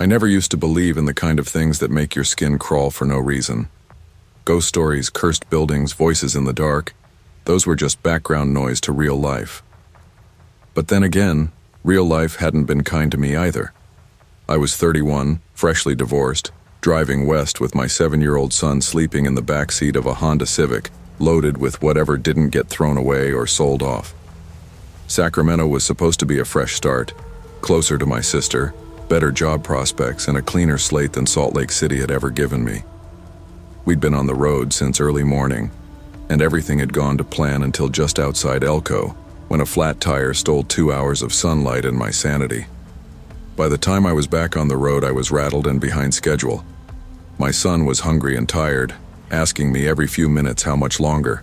I never used to believe in the kind of things that make your skin crawl for no reason. Ghost stories, cursed buildings, voices in the dark, those were just background noise to real life. But then again, real life hadn't been kind to me either. I was 31, freshly divorced, driving west with my 7-year-old son sleeping in the back seat of a Honda Civic, loaded with whatever didn't get thrown away or sold off. Sacramento was supposed to be a fresh start, closer to my sister, better job prospects, and a cleaner slate than Salt Lake City had ever given me. We'd been on the road since early morning, and everything had gone to plan until just outside Elko, when a flat tire stole 2 hours of sunlight and my sanity. By the time I was back on the road, I was rattled and behind schedule. My son was hungry and tired, asking me every few minutes how much longer.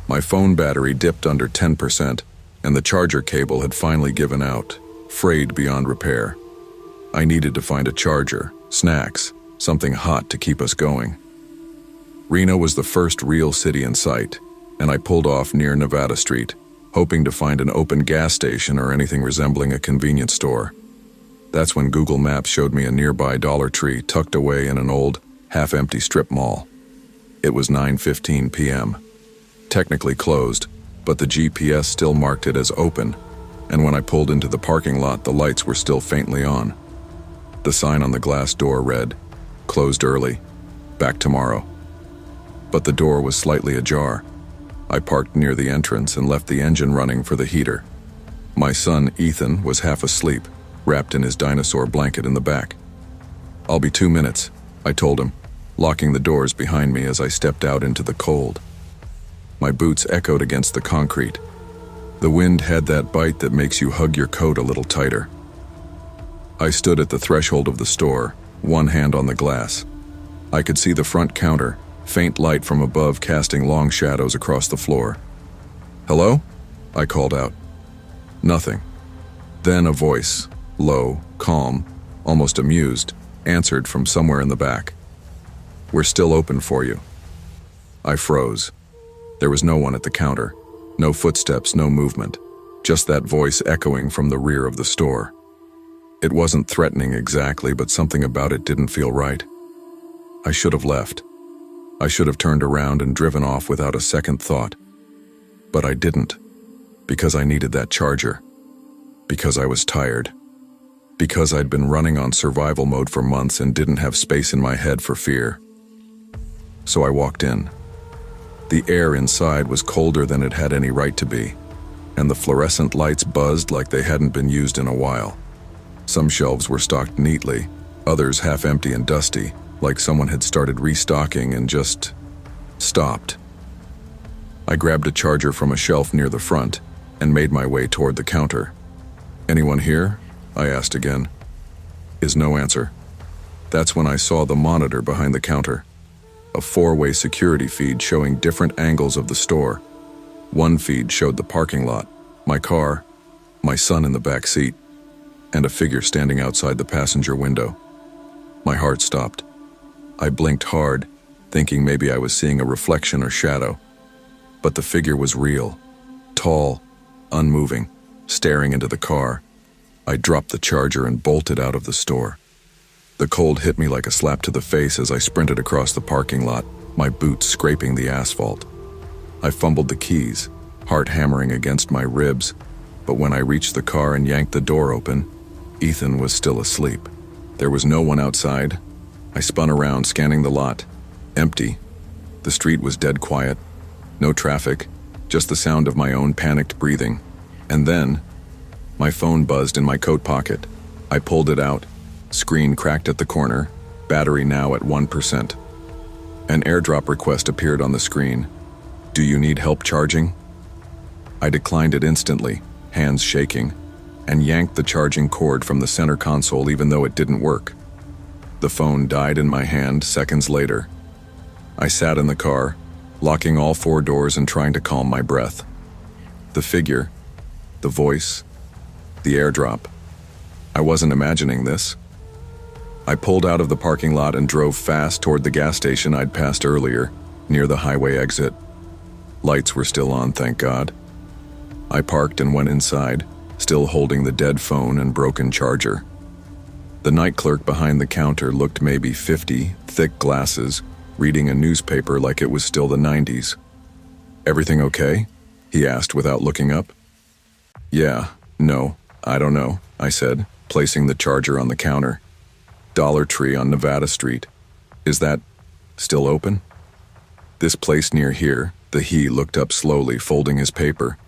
My phone battery dipped under 10%, and the charger cable had finally given out, frayed beyond repair. I needed to find a charger, snacks, something hot to keep us going. Reno was the first real city in sight, and I pulled off near Nevada Street, hoping to find an open gas station or anything resembling a convenience store. That's when Google Maps showed me a nearby Dollar Tree tucked away in an old, half-empty strip mall. It was 9:15 p.m. Technically closed, but the GPS still marked it as open, and when I pulled into the parking lot, the lights were still faintly on. The sign on the glass door read, "Closed early, back tomorrow." But the door was slightly ajar. I parked near the entrance and left the engine running for the heater. My son, Ethan, was half asleep, wrapped in his dinosaur blanket in the back. "I'll be 2 minutes," I told him, locking the doors behind me as I stepped out into the cold. My boots echoed against the concrete. The wind had that bite that makes you hug your coat a little tighter. I stood at the threshold of the store, one hand on the glass. I could see the front counter, faint light from above casting long shadows across the floor. "Hello?" I called out. Nothing. Then a voice, low, calm, almost amused, answered from somewhere in the back. "We're still open for you." I froze. There was no one at the counter. No footsteps, no movement. Just that voice echoing from the rear of the store. It wasn't threatening exactly, but something about it didn't feel right. I should have left. I should have turned around and driven off without a second thought. But I didn't, because I needed that charger. Because I was tired. Because I'd been running on survival mode for months and didn't have space in my head for fear. So I walked in. The air inside was colder than it had any right to be, and the fluorescent lights buzzed like they hadn't been used in a while. Some shelves were stocked neatly, others half empty and dusty, like someone had started restocking and just stopped. I grabbed a charger from a shelf near the front and made my way toward the counter. "Anyone here?" I asked again. Is no answer. That's when I saw the monitor behind the counter. A 4-way security feed showing different angles of the store. One feed showed the parking lot, my car, my son in the back seat, and a figure standing outside the passenger window. My heart stopped. I blinked hard, thinking maybe I was seeing a reflection or shadow. But the figure was real, tall, unmoving, staring into the car. I dropped the charger and bolted out of the store. The cold hit me like a slap to the face as I sprinted across the parking lot, my boots scraping the asphalt. I fumbled the keys, heart hammering against my ribs, but when I reached the car and yanked the door open, Ethan was still asleep. There was no one outside. I spun around, scanning the lot. Empty. The street was dead quiet. No traffic, just the sound of my own panicked breathing. And then, my phone buzzed in my coat pocket. I pulled it out. Screen cracked at the corner, battery now at 1%. An airdrop request appeared on the screen. "Do you need help charging?" I declined it instantly, hands shaking, and yanked the charging cord from the center console even though it didn't work. The phone died in my hand seconds later. I sat in the car, locking all 4 doors and trying to calm my breath. The figure, the voice, the airdrop. I wasn't imagining this. I pulled out of the parking lot and drove fast toward the gas station I'd passed earlier, near the highway exit. Lights were still on, thank God. I parked and went inside, still holding the dead phone and broken charger. The night clerk behind the counter looked maybe 50, thick glasses, reading a newspaper like it was still the 90s. "Everything okay?" he asked without looking up. "Yeah, no, I don't know," I said, placing the charger on the counter. "Dollar Tree on Nevada Street. Is that still open?" "This place near here," he looked up slowly, folding his paper.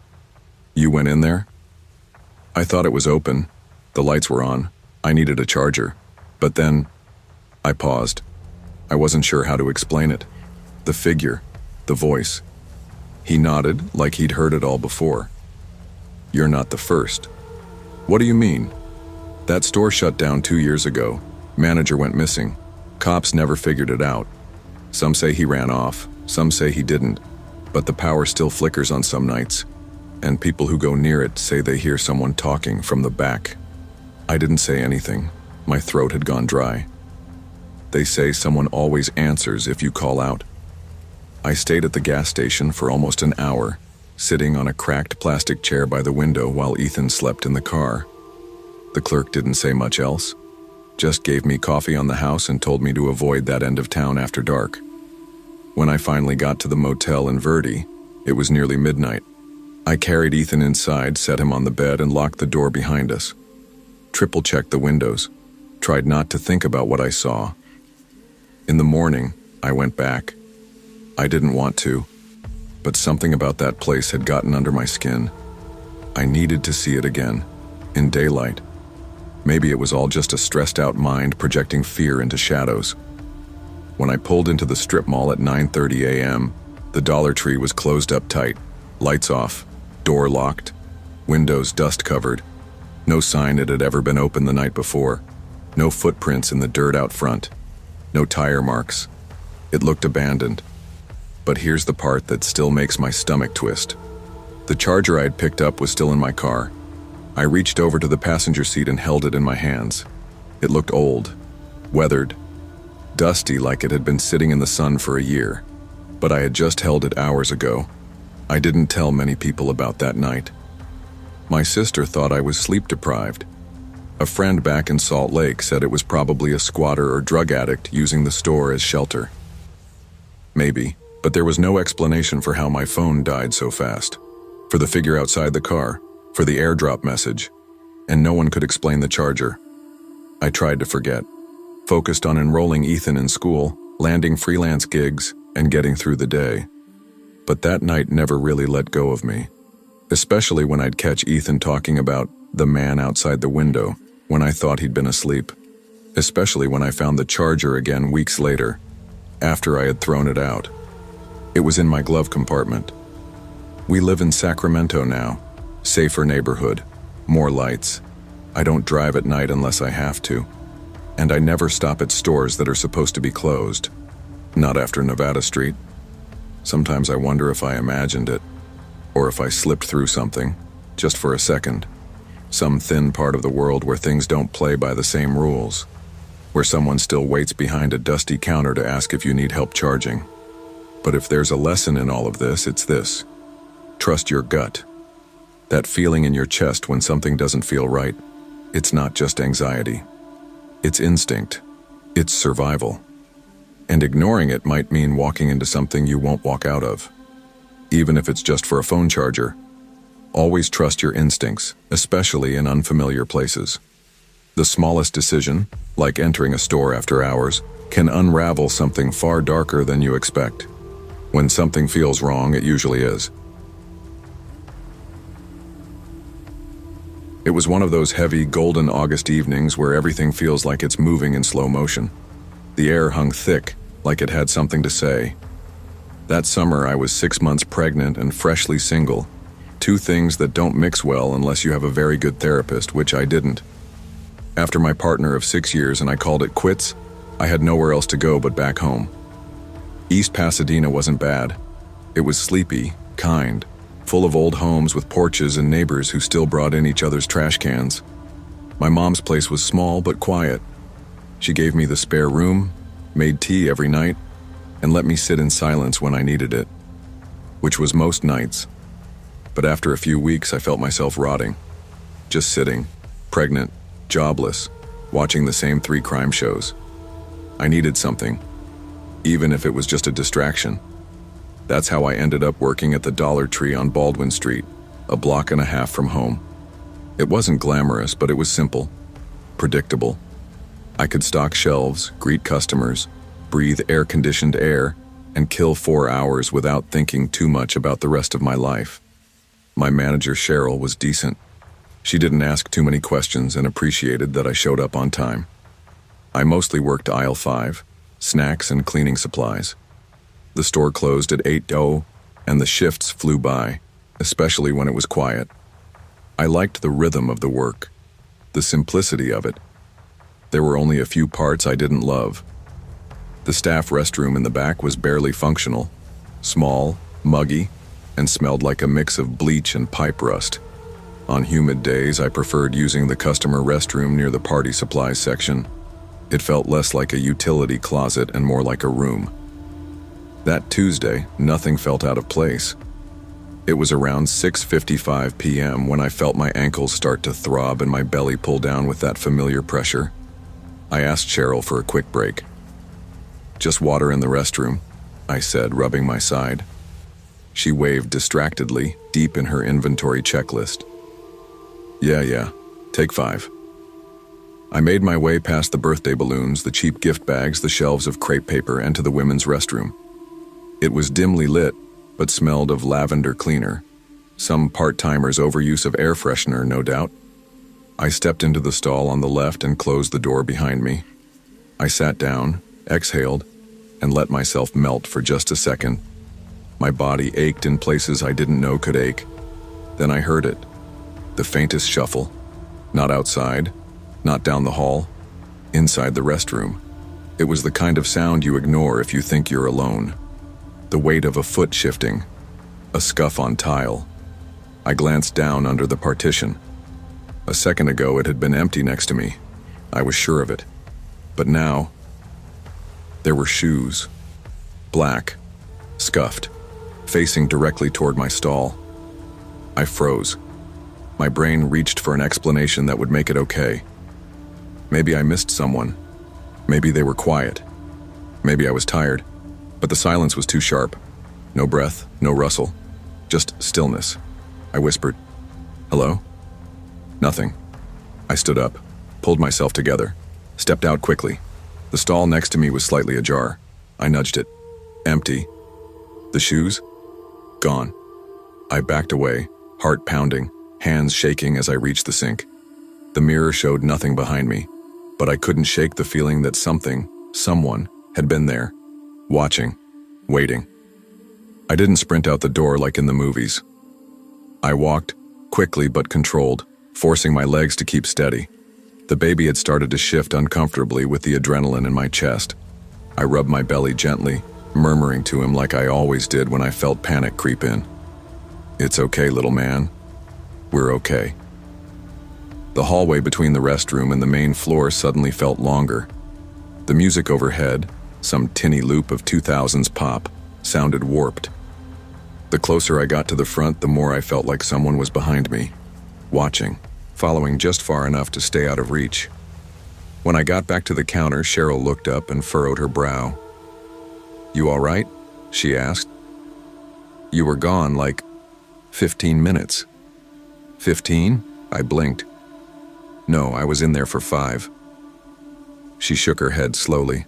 "You went in there?" "I thought it was open. The lights were on. I needed a charger. But then..." I paused. I wasn't sure how to explain it. The figure, the voice. He nodded like he'd heard it all before. "You're not the first." "What do you mean?" "That store shut down 2 years ago. Manager went missing. Cops never figured it out. Some say he ran off, some say he didn't, but the power still flickers on some nights, and people who go near it say they hear someone talking from the back." I didn't say anything. My throat had gone dry. "They say someone always answers if you call out." I stayed at the gas station for almost an hour, sitting on a cracked plastic chair by the window while Ethan slept in the car. The clerk didn't say much else, just gave me coffee on the house and told me to avoid that end of town after dark. When I finally got to the motel in Verde, it was nearly midnight. I carried Ethan inside, set him on the bed, and locked the door behind us. Triple-checked the windows, tried not to think about what I saw. In the morning, I went back. I didn't want to, but something about that place had gotten under my skin. I needed to see it again, in daylight. Maybe it was all just a stressed-out mind projecting fear into shadows. When I pulled into the strip mall at 9:30 a.m., the Dollar Tree was closed up tight, lights off, door locked, windows dust-covered. No sign it had ever been open the night before. No footprints in the dirt out front. No tire marks. It looked abandoned. But here's the part that still makes my stomach twist. The charger I'd picked up was still in my car. I reached over to the passenger seat and held it in my hands. It looked old, weathered, dusty like it had been sitting in the sun for a year. But I had just held it hours ago. I didn't tell many people about that night. My sister thought I was sleep-deprived. A friend back in Salt Lake said it was probably a squatter or drug addict using the store as shelter. Maybe, but there was no explanation for how my phone died so fast, for the figure outside the car, for the airdrop message, and no one could explain the charger. I tried to forget, focused on enrolling Ethan in school, landing freelance gigs, and getting through the day. But that night never really let go of me. Especially when I'd catch Ethan talking about the man outside the window when I thought he'd been asleep. Especially when I found the charger again weeks later, after I had thrown it out. It was in my glove compartment. We live in Sacramento now. Safer neighborhood. More lights. I don't drive at night unless I have to. And I never stop at stores that are supposed to be closed. Not after Nevada Street. Sometimes I wonder if I imagined it. Or if I slipped through something, just for a second. Some thin part of the world where things don't play by the same rules. Where someone still waits behind a dusty counter to ask if you need help charging. But if there's a lesson in all of this, it's this. Trust your gut. That feeling in your chest when something doesn't feel right. It's not just anxiety. It's instinct. It's survival. And ignoring it might mean walking into something you won't walk out of. Even if it's just for a phone charger. Always trust your instincts, especially in unfamiliar places. The smallest decision, like entering a store after hours, can unravel something far darker than you expect. When something feels wrong, it usually is. It was one of those heavy, golden August evenings where everything feels like it's moving in slow motion. The air hung thick, like it had something to say. That summer, I was 6 months pregnant and freshly single. Two things that don't mix well unless you have a very good therapist, which I didn't. After my partner of 6 years and I called it quits, I had nowhere else to go but back home. East Pasadena wasn't bad. It was sleepy, kind, full of old homes with porches and neighbors who still brought in each other's trash cans. My mom's place was small but quiet. She gave me the spare room, made tea every night, and let me sit in silence when I needed it, which was most nights. But after a few weeks, I felt myself rotting. Just sitting, pregnant, jobless, watching the same 3 crime shows. I needed something, even if it was just a distraction. That's how I ended up working at the Dollar Tree on Baldwin Street, a block and a half from home. It wasn't glamorous, but it was simple, predictable. I could stock shelves, greet customers, breathe air-conditioned air, and kill 4 hours without thinking too much about the rest of my life. My manager, Cheryl, was decent. She didn't ask too many questions and appreciated that I showed up on time. I mostly worked aisle 5, snacks and cleaning supplies. The store closed at 8:00, and the shifts flew by, especially when it was quiet. I liked the rhythm of the work, the simplicity of it. There were only a few parts I didn't love. The staff restroom in the back was barely functional, small, muggy, and smelled like a mix of bleach and pipe rust. On humid days, I preferred using the customer restroom near the party supplies section. It felt less like a utility closet and more like a room. That Tuesday, nothing felt out of place. It was around 6:55 p.m. when I felt my ankles start to throb and my belly pull down with that familiar pressure. I asked Cheryl for a quick break. "Just water in the restroom," I said, rubbing my side. She waved distractedly, deep in her inventory checklist. Yeah, take 5. I made my way past the birthday balloons, the cheap gift bags, the shelves of crepe paper, and to the women's restroom. It was dimly lit, but smelled of lavender cleaner. Some part-timer's overuse of air freshener, no doubt. I stepped into the stall on the left and closed the door behind me. I sat down, exhaled, and let myself melt for just a second. My body ached in places I didn't know could ache. Then I heard it. The faintest shuffle. Not outside, not down the hall, inside the restroom. It was the kind of sound you ignore if you think you're alone. The weight of a foot shifting, a scuff on tile. I glanced down under the partition. A second ago it had been empty next to me. I was sure of it. But now, there were shoes. Black, scuffed, facing directly toward my stall. I froze. My brain reached for an explanation that would make it okay. Maybe I missed someone. Maybe they were quiet. Maybe I was tired. But the silence was too sharp. No breath, no rustle. Just stillness. I whispered, "Hello?" Nothing. I stood up, pulled myself together, stepped out quickly. The stall next to me was slightly ajar. I nudged it. Empty. The shoes? Gone. I backed away, heart pounding, hands shaking as I reached the sink. The mirror showed nothing behind me, but I couldn't shake the feeling that someone, had been there, watching, waiting. I didn't sprint out the door like in the movies. I walked, quickly but controlled, forcing my legs to keep steady. The baby had started to shift uncomfortably with the adrenaline in my chest. I rubbed my belly gently, murmuring to him like I always did when I felt panic creep in. "It's okay, little man. We're okay." The hallway between the restroom and the main floor suddenly felt longer. The music overhead, some tinny loop of 2000s pop, sounded warped. The closer I got to the front, the more I felt like someone was behind me, watching, following just far enough to stay out of reach. When I got back to the counter, Cheryl looked up and furrowed her brow. "You all right?" she asked. "You were gone like 15 minutes. 15? I blinked. "No, I was in there for 5. She shook her head slowly.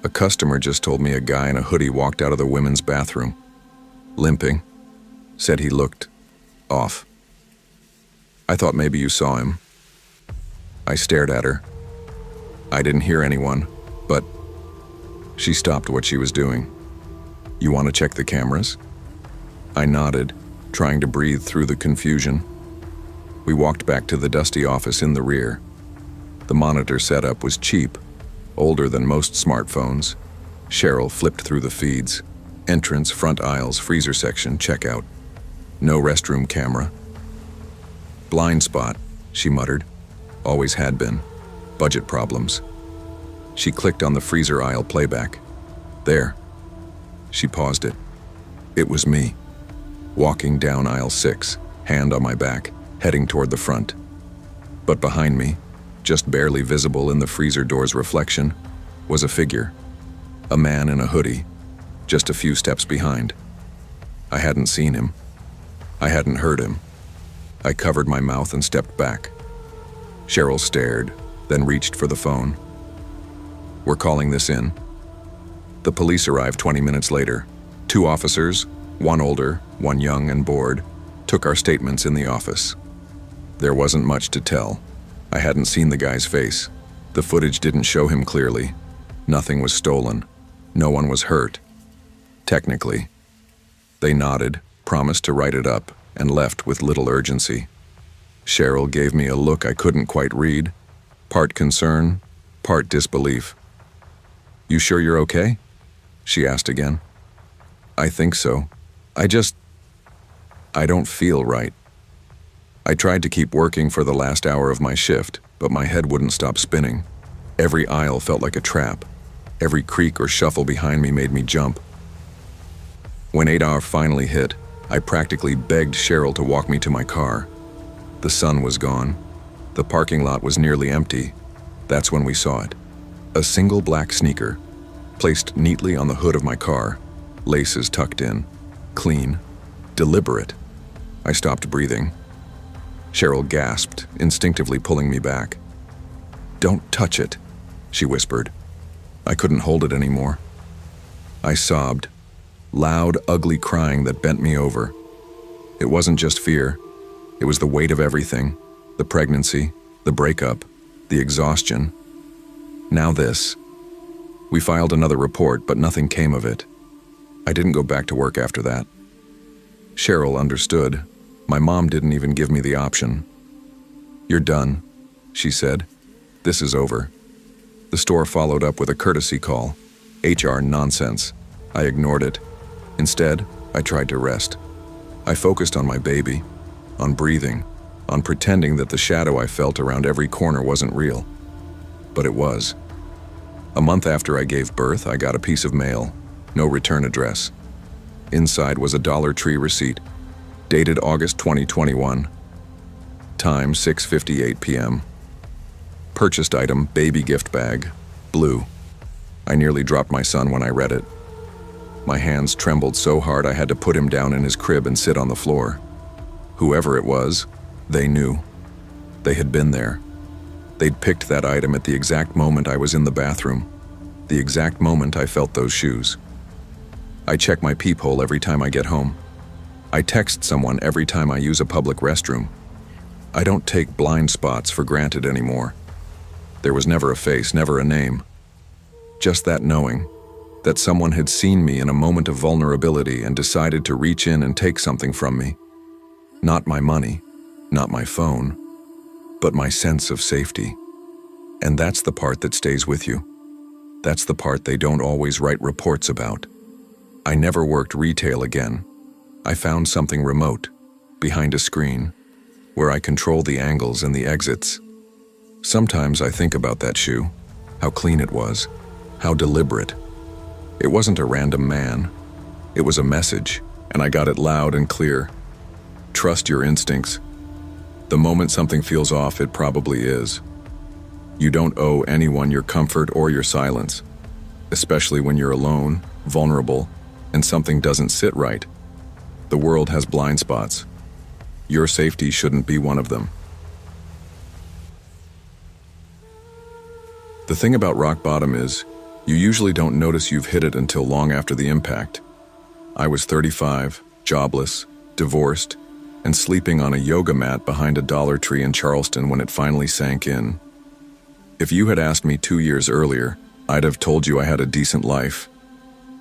"A customer just told me a guy in a hoodie walked out of the women's bathroom, limping. Said he looked off. I thought maybe you saw him." I stared at her. I didn't hear anyone, but she stopped what she was doing. "You want to check the cameras?" I nodded, trying to breathe through the confusion. We walked back to the dusty office in the rear. The monitor setup was cheap, older than most smartphones. Cheryl flipped through the feeds. Entrance, front aisles, freezer section, checkout. No restroom camera. "Blind spot," she muttered. "Always had been. Budget problems." She clicked on the freezer aisle playback. "There." She paused it. It was me, walking down aisle 6, hand on my back, heading toward the front. But behind me, just barely visible in the freezer door's reflection, was a figure. A man in a hoodie, just a few steps behind. I hadn't seen him. I hadn't heard him. I covered my mouth and stepped back. Cheryl stared, then reached for the phone. "We're calling this in." The police arrived 20 minutes later. 2 officers, one older, one young and bored, took our statements in the office. There wasn't much to tell. I hadn't seen the guy's face. The footage didn't show him clearly. Nothing was stolen. No one was hurt. Technically. They nodded, promised to write it up, and left with little urgency. Cheryl gave me a look I couldn't quite read, part concern, part disbelief. "You sure you're okay?" she asked again. "I think so. I don't feel right." I tried to keep working for the last hour of my shift, but my head wouldn't stop spinning. Every aisle felt like a trap. Every creak or shuffle behind me made me jump. When 8 hours finally hit, I practically begged Cheryl to walk me to my car. The sun was gone. The parking lot was nearly empty. That's when we saw it. A single black sneaker, placed neatly on the hood of my car, laces tucked in, clean, deliberate. I stopped breathing. Cheryl gasped, instinctively pulling me back. "Don't touch it," she whispered. I couldn't hold it anymore. I sobbed, loud, ugly crying that bent me over. It wasn't just fear. It was the weight of everything, the pregnancy, the breakup, the exhaustion. Now this. We filed another report, but nothing came of it. I didn't go back to work after that. Cheryl understood. My mom didn't even give me the option. "You're done," she said. "This is over." The store followed up with a courtesy call. HR nonsense. I ignored it. Instead, I tried to rest. I focused on my baby, on breathing, on pretending that the shadow I felt around every corner wasn't real. But it was. A month after I gave birth, I got a piece of mail. No return address. Inside was a Dollar Tree receipt, dated August 2021. Time 6:58 p.m. Purchased item, baby gift bag, blue. I nearly dropped my son when I read it. My hands trembled so hard I had to put him down in his crib and sit on the floor. Whoever it was, they knew. They had been there. They'd picked that item at the exact moment I was in the bathroom, the exact moment I felt those shoes. I check my peephole every time I get home. I text someone every time I use a public restroom. I don't take blind spots for granted anymore. There was never a face, never a name. Just that knowing, that someone had seen me in a moment of vulnerability and decided to reach in and take something from me. Not my money, not my phone, but my sense of safety. And that's the part that stays with you. That's the part they don't always write reports about. I never worked retail again. I found something remote, behind a screen, where I control the angles and the exits. Sometimes I think about that shoe, how clean it was, how deliberate. It wasn't a random man. It was a message, and I got it loud and clear. Trust your instincts. The moment something feels off, it probably is. You don't owe anyone your comfort or your silence, especially when you're alone, vulnerable, and something doesn't sit right. The world has blind spots. Your safety shouldn't be one of them. The thing about rock bottom is, you usually don't notice you've hit it until long after the impact. I was 35, jobless, divorced, and sleeping on a yoga mat behind a Dollar Tree in Charleston when it finally sank in. If you had asked me 2 years earlier, I'd have told you I had a decent life.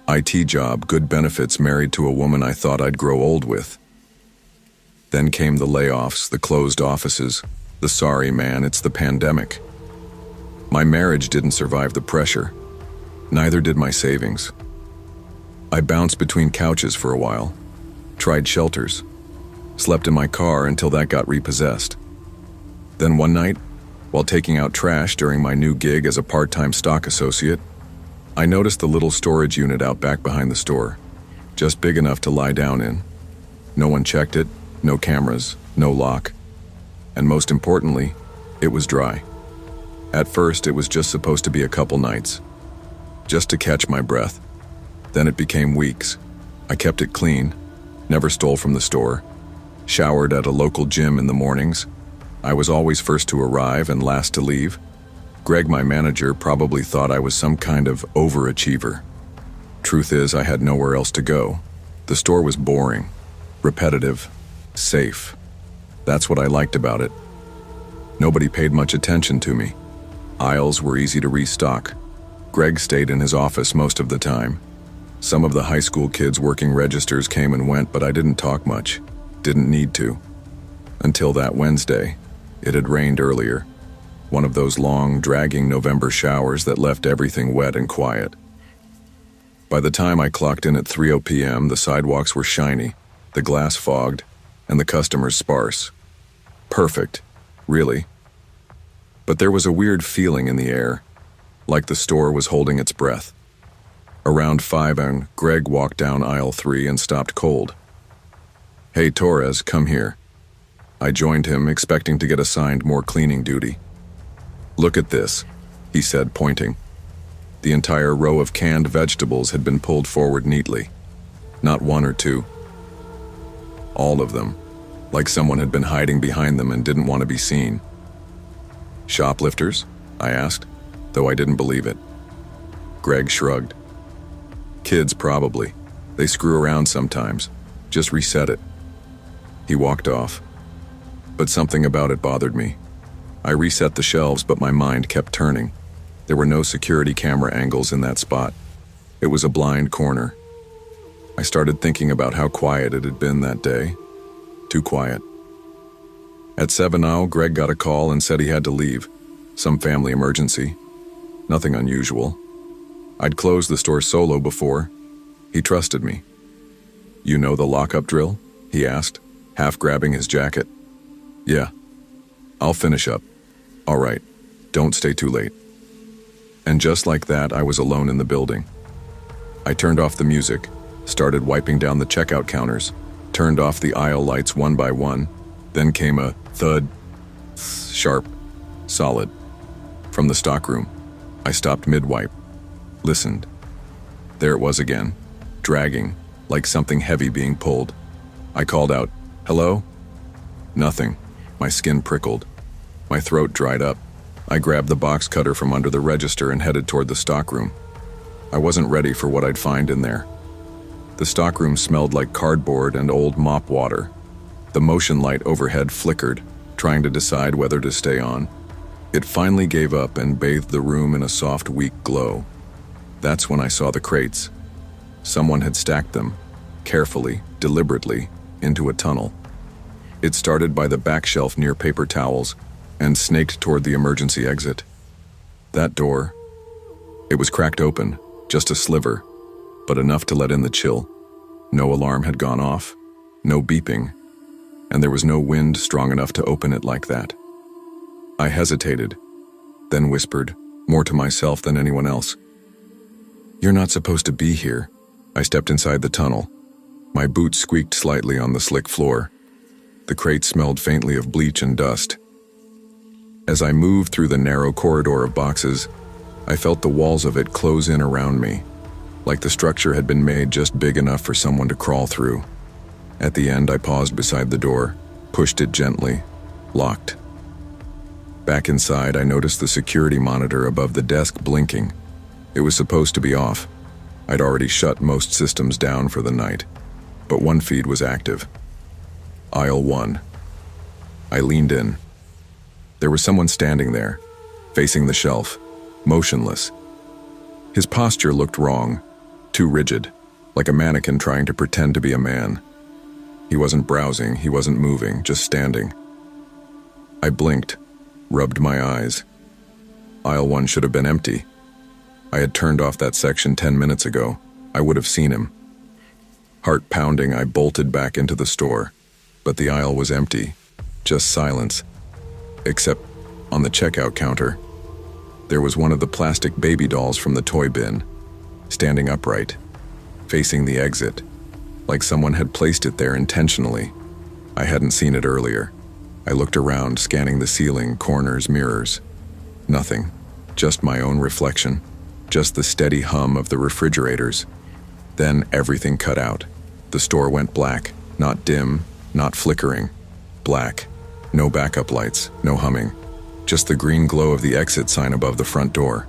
IT job, good benefits, married to a woman I thought I'd grow old with. Then came the layoffs, the closed offices, the sorry man, it's the pandemic. My marriage didn't survive the pressure. Neither did my savings. I bounced between couches for a while, tried shelters, slept in my car until that got repossessed. Then one night, while taking out trash during my new gig as a part-time stock associate, I noticed the little storage unit out back behind the store, just big enough to lie down in. No one checked it, no cameras, no lock. And most importantly, it was dry. At first, it was just supposed to be a couple nights, just to catch my breath. Then it became weeks. I kept it clean, never stole from the store, showered at a local gym in the mornings. I was always first to arrive and last to leave. Greg, my manager, probably thought I was some kind of overachiever. Truth is, I had nowhere else to go. The store was boring, repetitive, safe. That's what I liked about it. Nobody paid much attention to me. Aisles were easy to restock. Greg stayed in his office most of the time. Some of the high school kids working registers came and went, but I didn't talk much. Didn't need to. Until that Wednesday. It had rained earlier. One of those long, dragging November showers that left everything wet and quiet. By the time I clocked in at 3:00 p.m., the sidewalks were shiny, the glass fogged, and the customers sparse. Perfect, really. But there was a weird feeling in the air, like the store was holding its breath. Around 5 a.m., Greg walked down aisle 3 and stopped cold. "Hey, Torres, come here." I joined him, expecting to get assigned more cleaning duty. "Look at this," he said, pointing. The entire row of canned vegetables had been pulled forward neatly. Not one or two. All of them, like someone had been hiding behind them and didn't want to be seen. "Shoplifters?" I asked, though I didn't believe it. Greg shrugged. "Kids, probably. They screw around sometimes. Just reset it." He walked off. But something about it bothered me. I reset the shelves, but my mind kept turning. There were no security camera angles in that spot. It was a blind corner. I started thinking about how quiet it had been that day. Too quiet. At 7:00, Greg got a call and said he had to leave. Some family emergency. Nothing unusual. I'd closed the store solo before. He trusted me. "You know the lockup drill?" he asked, half grabbing his jacket. "Yeah. I'll finish up." "All right. Don't stay too late." And just like that, I was alone in the building. I turned off the music, started wiping down the checkout counters, turned off the aisle lights one by one. Then came a thud, sharp, solid. From the stockroom. I stopped mid-wipe, listened. There it was again, dragging, like something heavy being pulled. I called out, "Hello?" Nothing. My skin prickled. My throat dried up. I grabbed the box cutter from under the register and headed toward the stockroom. I wasn't ready for what I'd find in there. The stockroom smelled like cardboard and old mop water. The motion light overhead flickered, trying to decide whether to stay on. It finally gave up and bathed the room in a soft, weak glow. That's when I saw the crates. Someone had stacked them, carefully, deliberately, into a tunnel. It started by the back shelf near paper towels and snaked toward the emergency exit. That door, it was cracked open, just a sliver, but enough to let in the chill. No alarm had gone off, no beeping, and there was no wind strong enough to open it like that. I hesitated, then whispered, more to myself than anyone else. "You're not supposed to be here." I stepped inside the tunnel. My boots squeaked slightly on the slick floor. The crate smelled faintly of bleach and dust. As I moved through the narrow corridor of boxes, I felt the walls of it close in around me, like the structure had been made just big enough for someone to crawl through. At the end, I paused beside the door, pushed it gently, locked. Back inside, I noticed the security monitor above the desk blinking. It was supposed to be off. I'd already shut most systems down for the night, but one feed was active. Aisle 1. I leaned in. There was someone standing there, facing the shelf, motionless. His posture looked wrong, too rigid, like a mannequin trying to pretend to be a man. He wasn't browsing, he wasn't moving, just standing. I blinked, rubbed my eyes. Aisle 1 should have been empty. I had turned off that section 10 minutes ago. I would have seen him. Heart pounding, I bolted back into the store, but the aisle was empty, just silence. Except on the checkout counter, there was one of the plastic baby dolls from the toy bin, standing upright, facing the exit, like someone had placed it there intentionally. I hadn't seen it earlier. I looked around, scanning the ceiling, corners, mirrors. Nothing. Just my own reflection. Just the steady hum of the refrigerators. Then everything cut out. The store went black. Not dim, not flickering. Black. No backup lights, no humming. Just the green glow of the exit sign above the front door.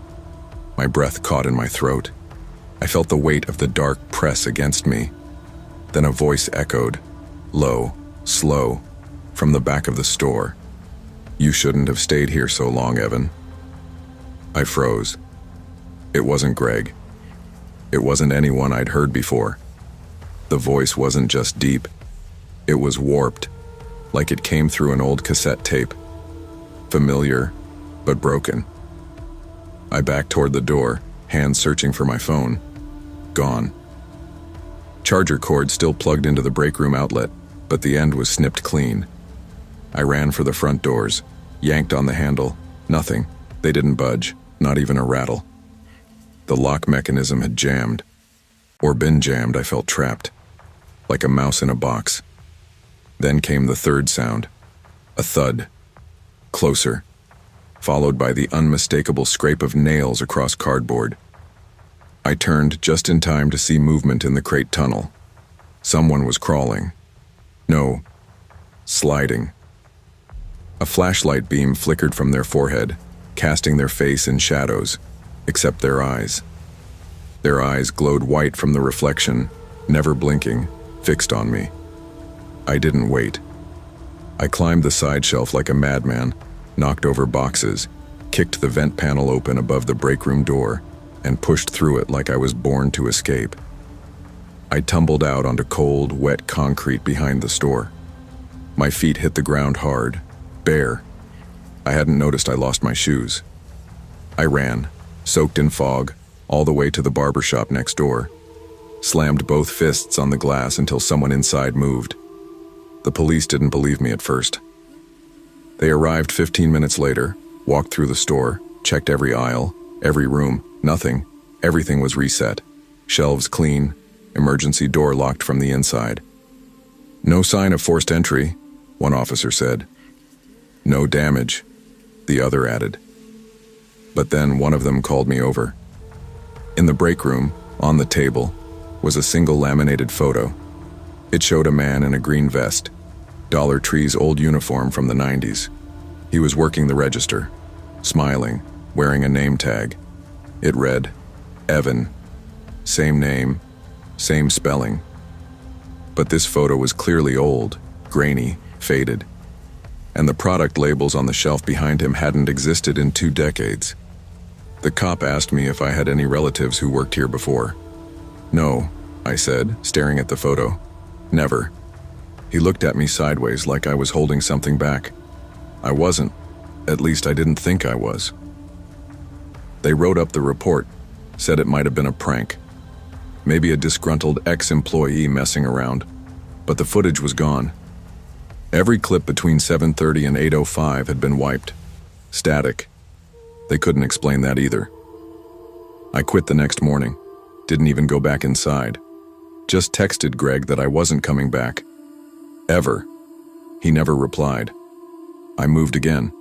My breath caught in my throat. I felt the weight of the dark press against me. Then a voice echoed, low, slow, from the back of the store. "You shouldn't have stayed here so long, Evan." I froze. It wasn't Greg. It wasn't anyone I'd heard before. The voice wasn't just deep. It was warped, like it came through an old cassette tape. Familiar, but broken. I backed toward the door, hands searching for my phone. Gone. Charger cord still plugged into the break room outlet, but the end was snipped clean. I ran for the front doors, yanked on the handle. Nothing. They didn't budge, not even a rattle. The lock mechanism had jammed. Or been jammed. I felt trapped, like a mouse in a box. Then came the third sound. A thud. Closer. Followed by the unmistakable scrape of nails across cardboard. I turned just in time to see movement in the crate tunnel. Someone was crawling. No, sliding. A flashlight beam flickered from their forehead, casting their face in shadows, except their eyes. Their eyes glowed white from the reflection, never blinking, fixed on me. I didn't wait. I climbed the side shelf like a madman, knocked over boxes, kicked the vent panel open above the break room door, and pushed through it like I was born to escape. I tumbled out onto cold, wet concrete behind the store. My feet hit the ground hard, bare. I hadn't noticed I lost my shoes. I ran, soaked in fog, all the way to the barber shop next door. Slammed both fists on the glass until someone inside moved. The police didn't believe me at first. They arrived 15 minutes later, walked through the store, checked every aisle, every room, nothing. Everything was reset. Shelves clean, emergency door locked from the inside. "No sign of forced entry," one officer said. "No damage," the other added. But then one of them called me over. In the break room, on the table, was a single laminated photo. It showed a man in a green vest, Dollar Tree's old uniform from the 90s. He was working the register, smiling, wearing a name tag. It read, Evan. Same name, same spelling. But this photo was clearly old, grainy, faded. And the product labels on the shelf behind him hadn't existed in 2 decades. The cop asked me if I had any relatives who worked here before. "No," I said, staring at the photo. "Never." He looked at me sideways like I was holding something back. I wasn't. At least I didn't think I was. They wrote up the report, said it might have been a prank. Maybe a disgruntled ex-employee messing around. But the footage was gone. Every clip between 7:30 and 8:05 had been wiped. Static. They couldn't explain that either. I quit the next morning. Didn't even go back inside. Just texted Greg that I wasn't coming back. Ever. He never replied. I moved again.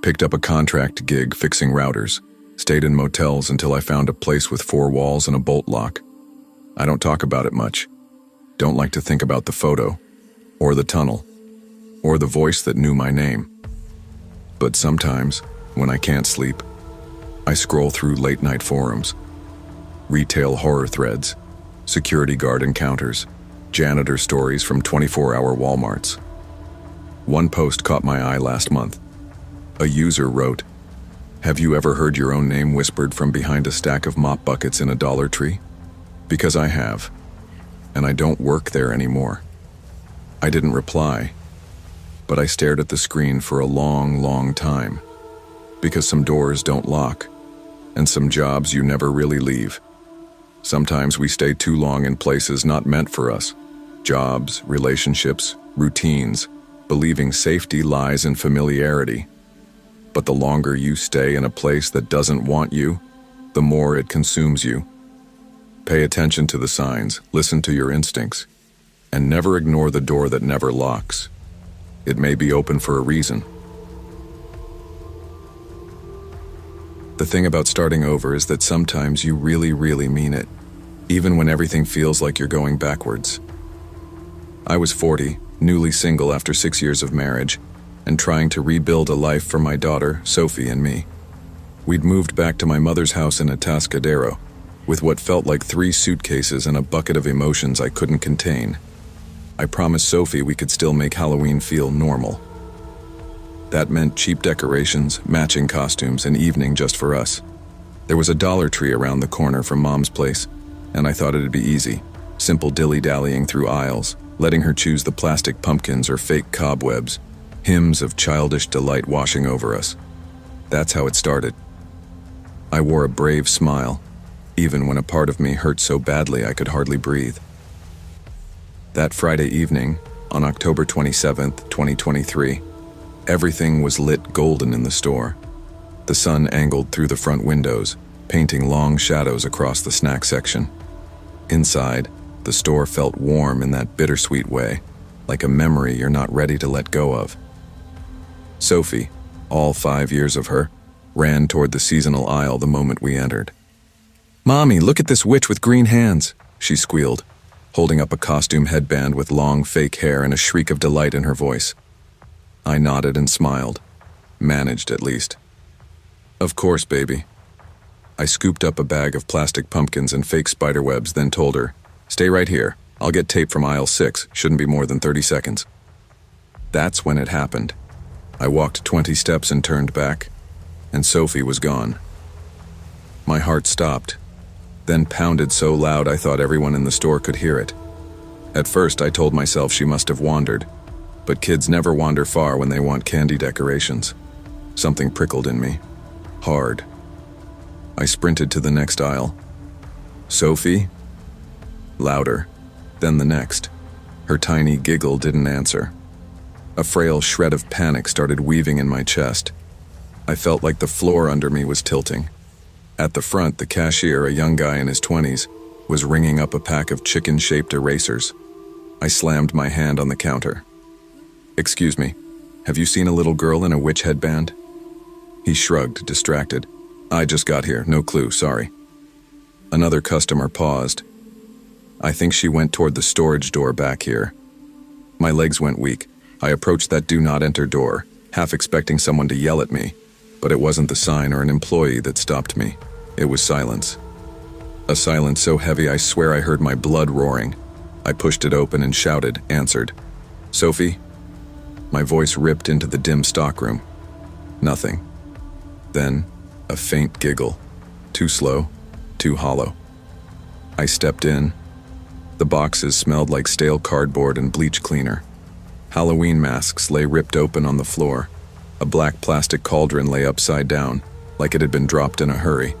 Picked up a contract gig fixing routers. Stayed in motels until I found a place with 4 walls and a bolt lock. I don't talk about it much. Don't like to think about the photo, or the tunnel, or the voice that knew my name. But sometimes, when I can't sleep, I scroll through late-night forums. Retail horror threads, security guard encounters, janitor stories from 24-hour Walmarts. One post caught my eye last month. A user wrote, "Have you ever heard your own name whispered from behind a stack of mop buckets in a Dollar Tree? Because I have, and I don't work there anymore." I didn't reply, but I stared at the screen for a long, long time. Because some doors don't lock, and some jobs you never really leave. Sometimes we stay too long in places not meant for us. Jobs, relationships, routines, believing safety lies in familiarity. But the longer you stay in a place that doesn't want you, the more it consumes you. Pay attention to the signs, listen to your instincts, and never ignore the door that never locks. It may be open for a reason. The thing about starting over is that sometimes you really, really mean it, even when everything feels like you're going backwards. I was 40, newly single after 6 years of marriage, and trying to rebuild a life for my daughter, Sophie, and me. We'd moved back to my mother's house in Atascadero, with what felt like 3 suitcases and a bucket of emotions I couldn't contain. I promised Sophie we could still make Halloween feel normal. That meant cheap decorations, matching costumes, and evening just for us. There was a Dollar Tree around the corner from Mom's place, and I thought it'd be easy, simple dilly-dallying through aisles, letting her choose the plastic pumpkins or fake cobwebs, hymns of childish delight washing over us. That's how it started. I wore a brave smile, even when a part of me hurt so badly I could hardly breathe. That Friday evening, on October 27th, 2023, everything was lit golden in the store. The sun angled through the front windows, painting long shadows across the snack section. Inside, the store felt warm in that bittersweet way, like a memory you're not ready to let go of. Sophie, all 5 years of her, ran toward the seasonal aisle the moment we entered. "Mommy, look at this witch with green hands," she squealed, holding up a costume headband with long fake hair and a shriek of delight in her voice. I nodded and smiled. Managed, at least. "Of course, baby." I scooped up a bag of plastic pumpkins and fake spiderwebs, then told her, "Stay right here. I'll get tape from aisle 6. Shouldn't be more than 30 seconds. That's when it happened. I walked 20 steps and turned back, and Sophie was gone. My heart stopped, then pounded so loud I thought everyone in the store could hear it. At first, I told myself she must have wandered, but kids never wander far when they want candy decorations. Something prickled in me. Hard. I sprinted to the next aisle. "Sophie?" Louder. Then the next. Her tiny giggle didn't answer. A frail shred of panic started weaving in my chest. I felt like the floor under me was tilting. At the front, the cashier, a young guy in his 20s, was ringing up a pack of chicken-shaped erasers. I slammed my hand on the counter. "Excuse me, have you seen a little girl in a witch headband?" He shrugged, distracted. "I just got here, no clue, sorry." Another customer paused. "I think she went toward the storage door back here." My legs went weak. I approached that do not enter door, half expecting someone to yell at me, but it wasn't the sign or an employee that stopped me. It was silence. A silence so heavy I swear I heard my blood roaring. I pushed it open and shouted, answered. "Sophie?" My voice ripped into the dim stockroom. Nothing. Then, a faint giggle. Too slow, too hollow. I stepped in. The boxes smelled like stale cardboard and bleach cleaner. Halloween masks lay ripped open on the floor. A black plastic cauldron lay upside down, like it had been dropped in a hurry.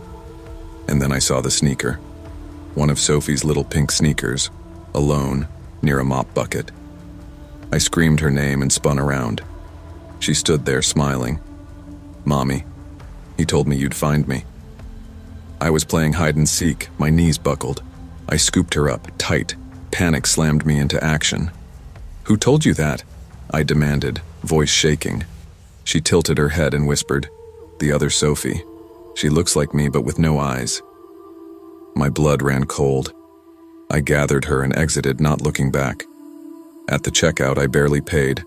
And then I saw the sneaker. One of Sophie's little pink sneakers, alone, near a mop bucket. I screamed her name and spun around. She stood there smiling. "Mommy, he told me you'd find me." I was playing hide and seek, my knees buckled. I scooped her up, tight. Panic slammed me into action. "Who told you that?" I demanded, voice shaking. She tilted her head and whispered, "The other Sophie. She looks like me but with no eyes." My blood ran cold. I gathered her and exited, not looking back. At the checkout, I barely paid,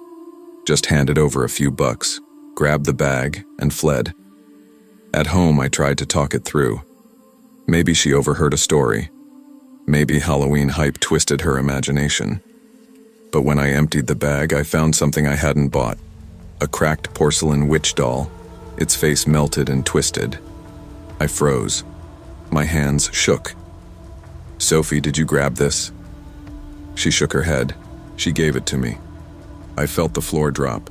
just handed over a few bucks, grabbed the bag, and fled. At home, I tried to talk it through. Maybe she overheard a story. Maybe Halloween hype twisted her imagination. But when I emptied the bag, I found something I hadn't bought. A cracked porcelain witch doll, its face melted and twisted. I froze. My hands shook. "Sophie, did you grab this?" She shook her head. She gave it to me. I felt the floor drop.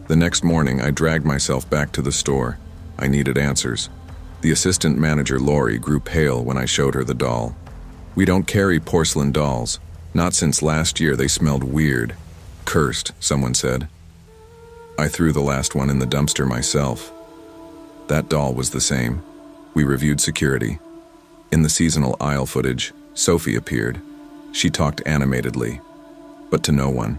The next morning, I dragged myself back to the store. I needed answers. The assistant manager, Lori, grew pale when I showed her the doll. "We don't carry porcelain dolls. Not since last year. They smelled weird. Cursed," someone said. I threw the last one in the dumpster myself. That doll was the same. We reviewed security. In the seasonal aisle footage, Sophie appeared. She talked animatedly, but to no one.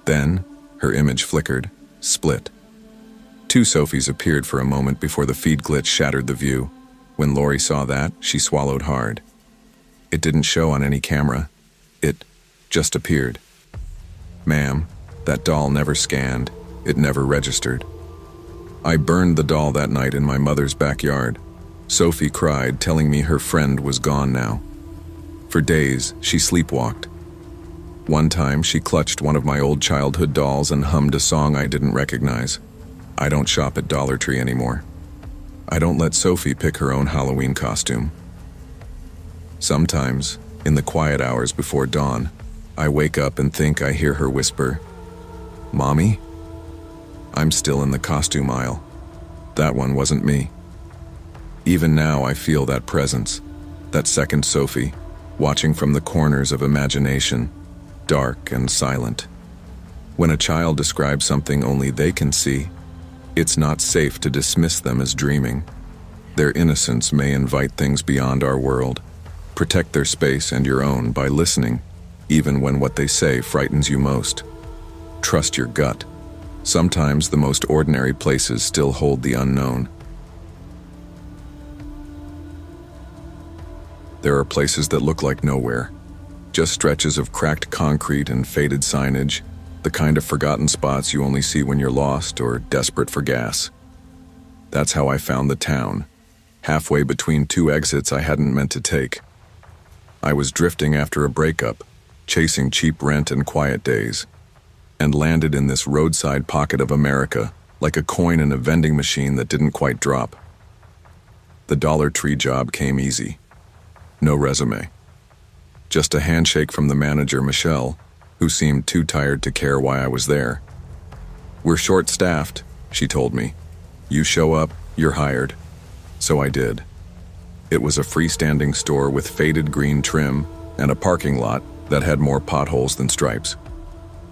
Then, her image flickered, split. Two Sophies appeared for a moment before the feed glitch shattered the view. When Lori saw that, she swallowed hard. It didn't show on any camera. It just appeared. Ma'am, that doll never scanned. It never registered. I burned the doll that night in my mother's backyard. Sophie cried, telling me her friend was gone now. For days, she sleepwalked. One time, she clutched one of my old childhood dolls and hummed a song I didn't recognize. I don't shop at Dollar Tree anymore. I don't let Sophie pick her own Halloween costume. Sometimes, in the quiet hours before dawn, I wake up and think I hear her whisper, "Mommy?" I'm still in the costume aisle. That one wasn't me. Even now I feel that presence, that second Sophie, watching from the corners of imagination, dark and silent. When a child describes something only they can see, it's not safe to dismiss them as dreaming. Their innocence may invite things beyond our world. Protect their space and your own by listening, even when what they say frightens you most. Trust your gut. Sometimes the most ordinary places still hold the unknown. There are places that look like nowhere, just stretches of cracked concrete and faded signage, the kind of forgotten spots you only see when you're lost or desperate for gas. That's how I found the town, halfway between two exits I hadn't meant to take. I was drifting after a breakup, chasing cheap rent and quiet days, and landed in this roadside pocket of America, like a coin in a vending machine that didn't quite drop. The Dollar Tree job came easy. No resume. Just a handshake from the manager, Michelle, who seemed too tired to care why I was there. "We're short-staffed," she told me. "You show up, you're hired." So I did. It was a freestanding store with faded green trim and a parking lot that had more potholes than stripes.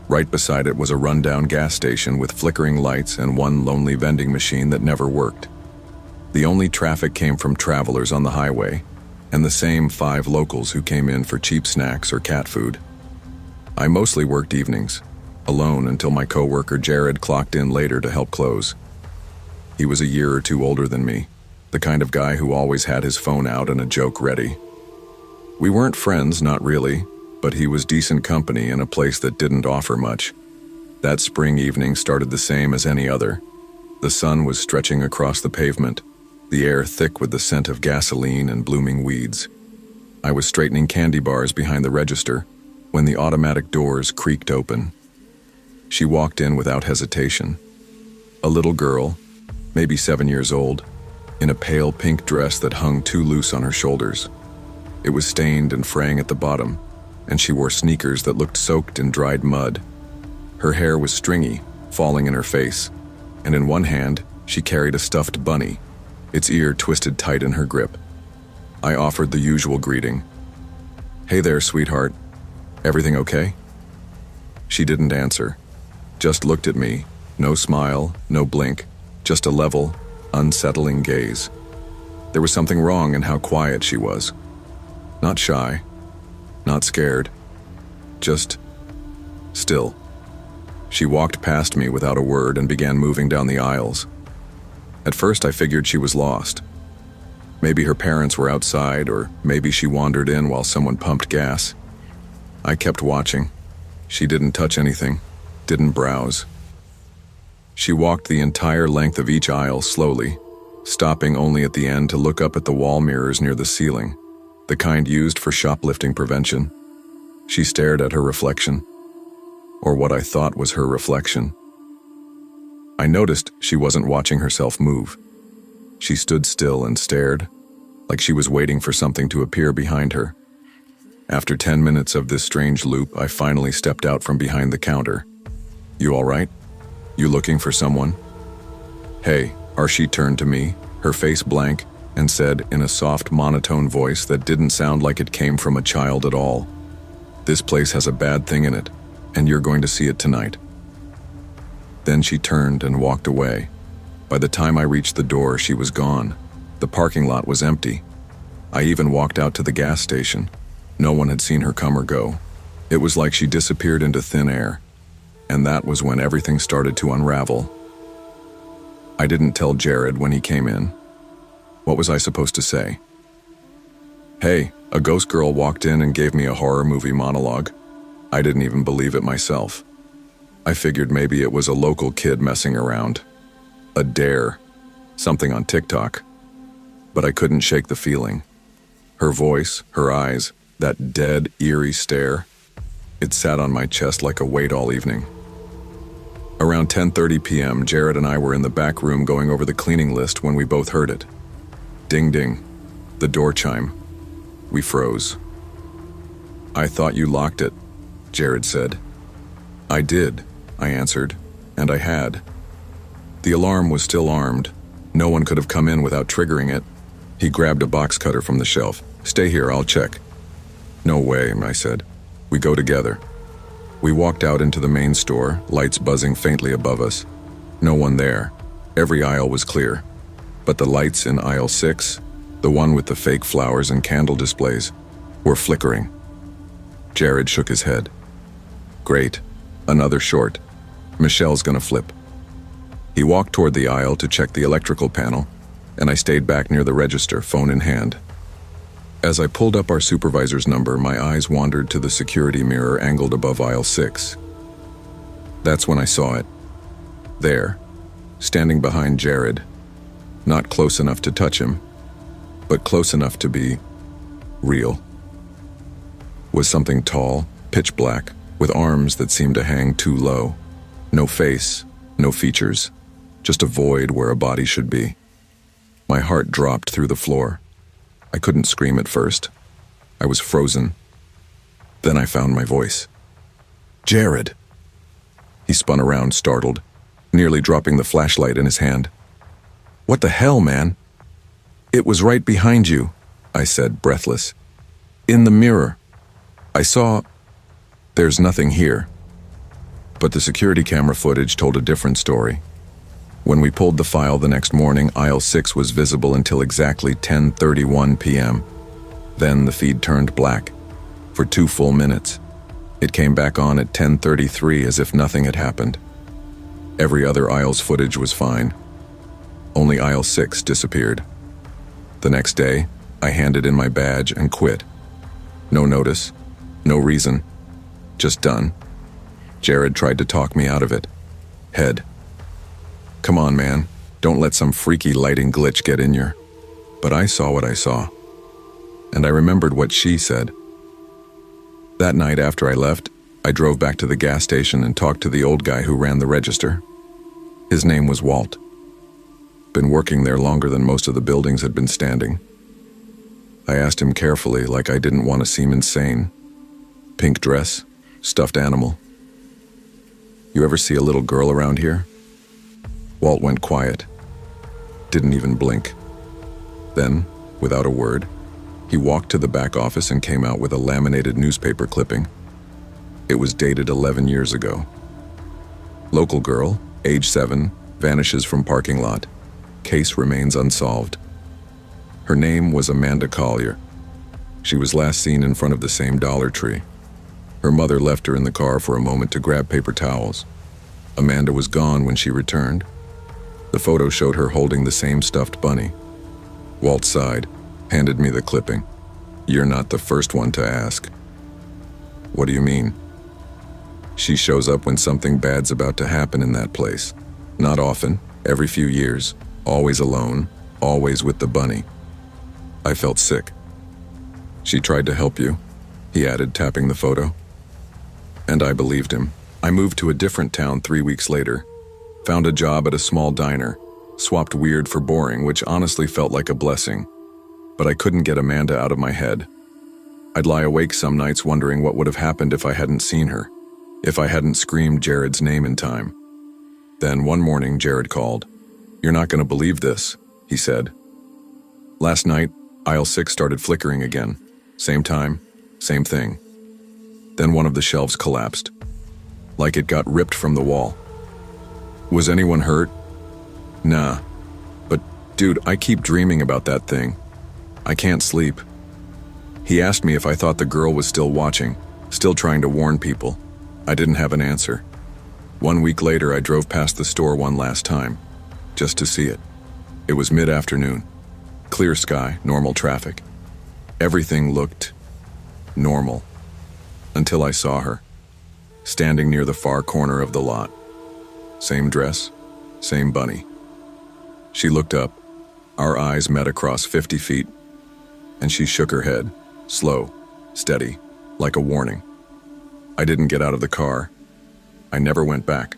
Right beside it was a rundown gas station with flickering lights and one lonely vending machine that never worked. The only traffic came from travelers on the highway, and the same 5 locals who came in for cheap snacks or cat food. I mostly worked evenings, alone until my coworker Jared clocked in later to help close. He was a year or two older than me, the kind of guy who always had his phone out and a joke ready. We weren't friends, not really, but he was decent company in a place that didn't offer much. That spring evening started the same as any other. The sun was stretching across the pavement, the air thick with the scent of gasoline and blooming weeds. I was straightening candy bars behind the register when the automatic doors creaked open. She walked in without hesitation. A little girl, maybe 7 years old, in a pale pink dress that hung too loose on her shoulders. It was stained and fraying at the bottom, and she wore sneakers that looked soaked in dried mud. Her hair was stringy, falling in her face, and in one hand, she carried a stuffed bunny, its ear twisted tight in her grip. I offered the usual greeting. "Hey there, sweetheart. Everything okay?" She didn't answer, just looked at me, no smile, no blink, just a level, unsettling gaze. There was something wrong in how quiet she was. Not shy, not scared, just still. She walked past me without a word and began moving down the aisles. At first I figured she was lost. Maybe her parents were outside, or maybe she wandered in while someone pumped gas. I kept watching. She didn't touch anything, didn't browse. She walked the entire length of each aisle slowly, stopping only at the end to look up at the wall mirrors near the ceiling, the kind used for shoplifting prevention. She stared at her reflection, or what I thought was her reflection. I noticed she wasn't watching herself move. She stood still and stared, like she was waiting for something to appear behind her. After 10 minutes of this strange loop, I finally stepped out from behind the counter. "You all right? You looking for someone?" "Hey," Archie turned to me, her face blank, and said in a soft monotone voice that didn't sound like it came from a child at all, "This place has a bad thing in it, and you're going to see it tonight." Then she turned and walked away. By the time I reached the door, she was gone. The parking lot was empty. I even walked out to the gas station. No one had seen her come or go. It was like she disappeared into thin air. And that was when everything started to unravel. I didn't tell Jared when he came in. What was I supposed to say? Hey, a ghost girl walked in and gave me a horror movie monologue. I didn't even believe it myself. I figured maybe it was a local kid messing around. A dare. Something on TikTok. But I couldn't shake the feeling. Her voice, her eyes, that dead, eerie stare. It sat on my chest like a weight all evening. Around 10:30 p.m., Jared and I were in the back room going over the cleaning list when we both heard it. Ding ding. The door chime. We froze. I thought you locked it, Jared said. I did, I answered, and I had. The alarm was still armed. No one could have come in without triggering it. He grabbed a box cutter from the shelf. Stay here, I'll check. No way, I said. We go together. We walked out into the main store, lights buzzing faintly above us. No one there. Every aisle was clear. But the lights in aisle 6, the one with the fake flowers and candle displays, were flickering. Jared shook his head. Great. Another short. Michelle's gonna flip. He walked toward the aisle to check the electrical panel, and I stayed back near the register, phone in hand. As I pulled up our supervisor's number, my eyes wandered to the security mirror angled above aisle 6. That's when I saw it. There, standing behind Jared. Not close enough to touch him, but close enough to be real. Was something tall, pitch black, with arms that seemed to hang too low. No face, no features, just a void where a body should be. My heart dropped through the floor. I couldn't scream at first. I was frozen. Then I found my voice. Jared! He spun around, startled, nearly dropping the flashlight in his hand. What the hell, man? It was right behind you, I said, breathless. In the mirror. I saw... There's nothing here. But the security camera footage told a different story. When we pulled the file the next morning, aisle 6 was visible until exactly 10:31 p.m. Then the feed turned black. For 2 full minutes. It came back on at 10:33 as if nothing had happened. Every other aisle's footage was fine. Only aisle 6 disappeared. The next day, I handed in my badge and quit. No notice, no reason, just done. Jared tried to talk me out of it. Head. Come on, man, don't let some freaky lighting glitch get in your... But I saw what I saw. And I remembered what she said. That night after I left, I drove back to the gas station and talked to the old guy who ran the register. His name was Walt. Been working there longer than most of the buildings had been standing. I asked him carefully, like I didn't want to seem insane. Pink dress, stuffed animal. You ever see a little girl around here? Walt went quiet. Didn't even blink. Then, without a word, he walked to the back office and came out with a laminated newspaper clipping. It was dated 11 years ago. Local girl, age 7, vanishes from parking lot. Case remains unsolved. Her name was Amanda Collier. She was last seen in front of the same Dollar Tree. Her mother left her in the car for a moment to grab paper towels. Amanda was gone when she returned. The photo showed her holding the same stuffed bunny. Walt sighed, handed me the clipping. You're not the first one to ask. What do you mean? She shows up when something bad's about to happen in that place. Not often, every few years, always alone, always with the bunny. I felt sick. She tried to help you, he added, tapping the photo. And I believed him. I moved to a different town 3 weeks later. Found a job at a small diner. Swapped weird for boring, which honestly felt like a blessing. But I couldn't get Amanda out of my head. I'd lie awake some nights wondering what would have happened if I hadn't seen her. If I hadn't screamed Jared's name in time. Then one morning, Jared called. You're not going to believe this, he said. Last night, aisle 6 started flickering again. Same time, same thing. Then one of the shelves collapsed. Like it got ripped from the wall. Was anyone hurt? Nah. But, dude, I keep dreaming about that thing. I can't sleep. He asked me if I thought the girl was still watching, still trying to warn people. I didn't have an answer. 1 week later, I drove past the store one last time. just to see it. It was mid-afternoon. Clear sky, normal traffic. Everything looked normal. Until I saw her, standing near the far corner of the lot. Same dress, same bunny. She looked up, our eyes met across 50 feet, and she shook her head, slow, steady, like a warning. I didn't get out of the car. I never went back.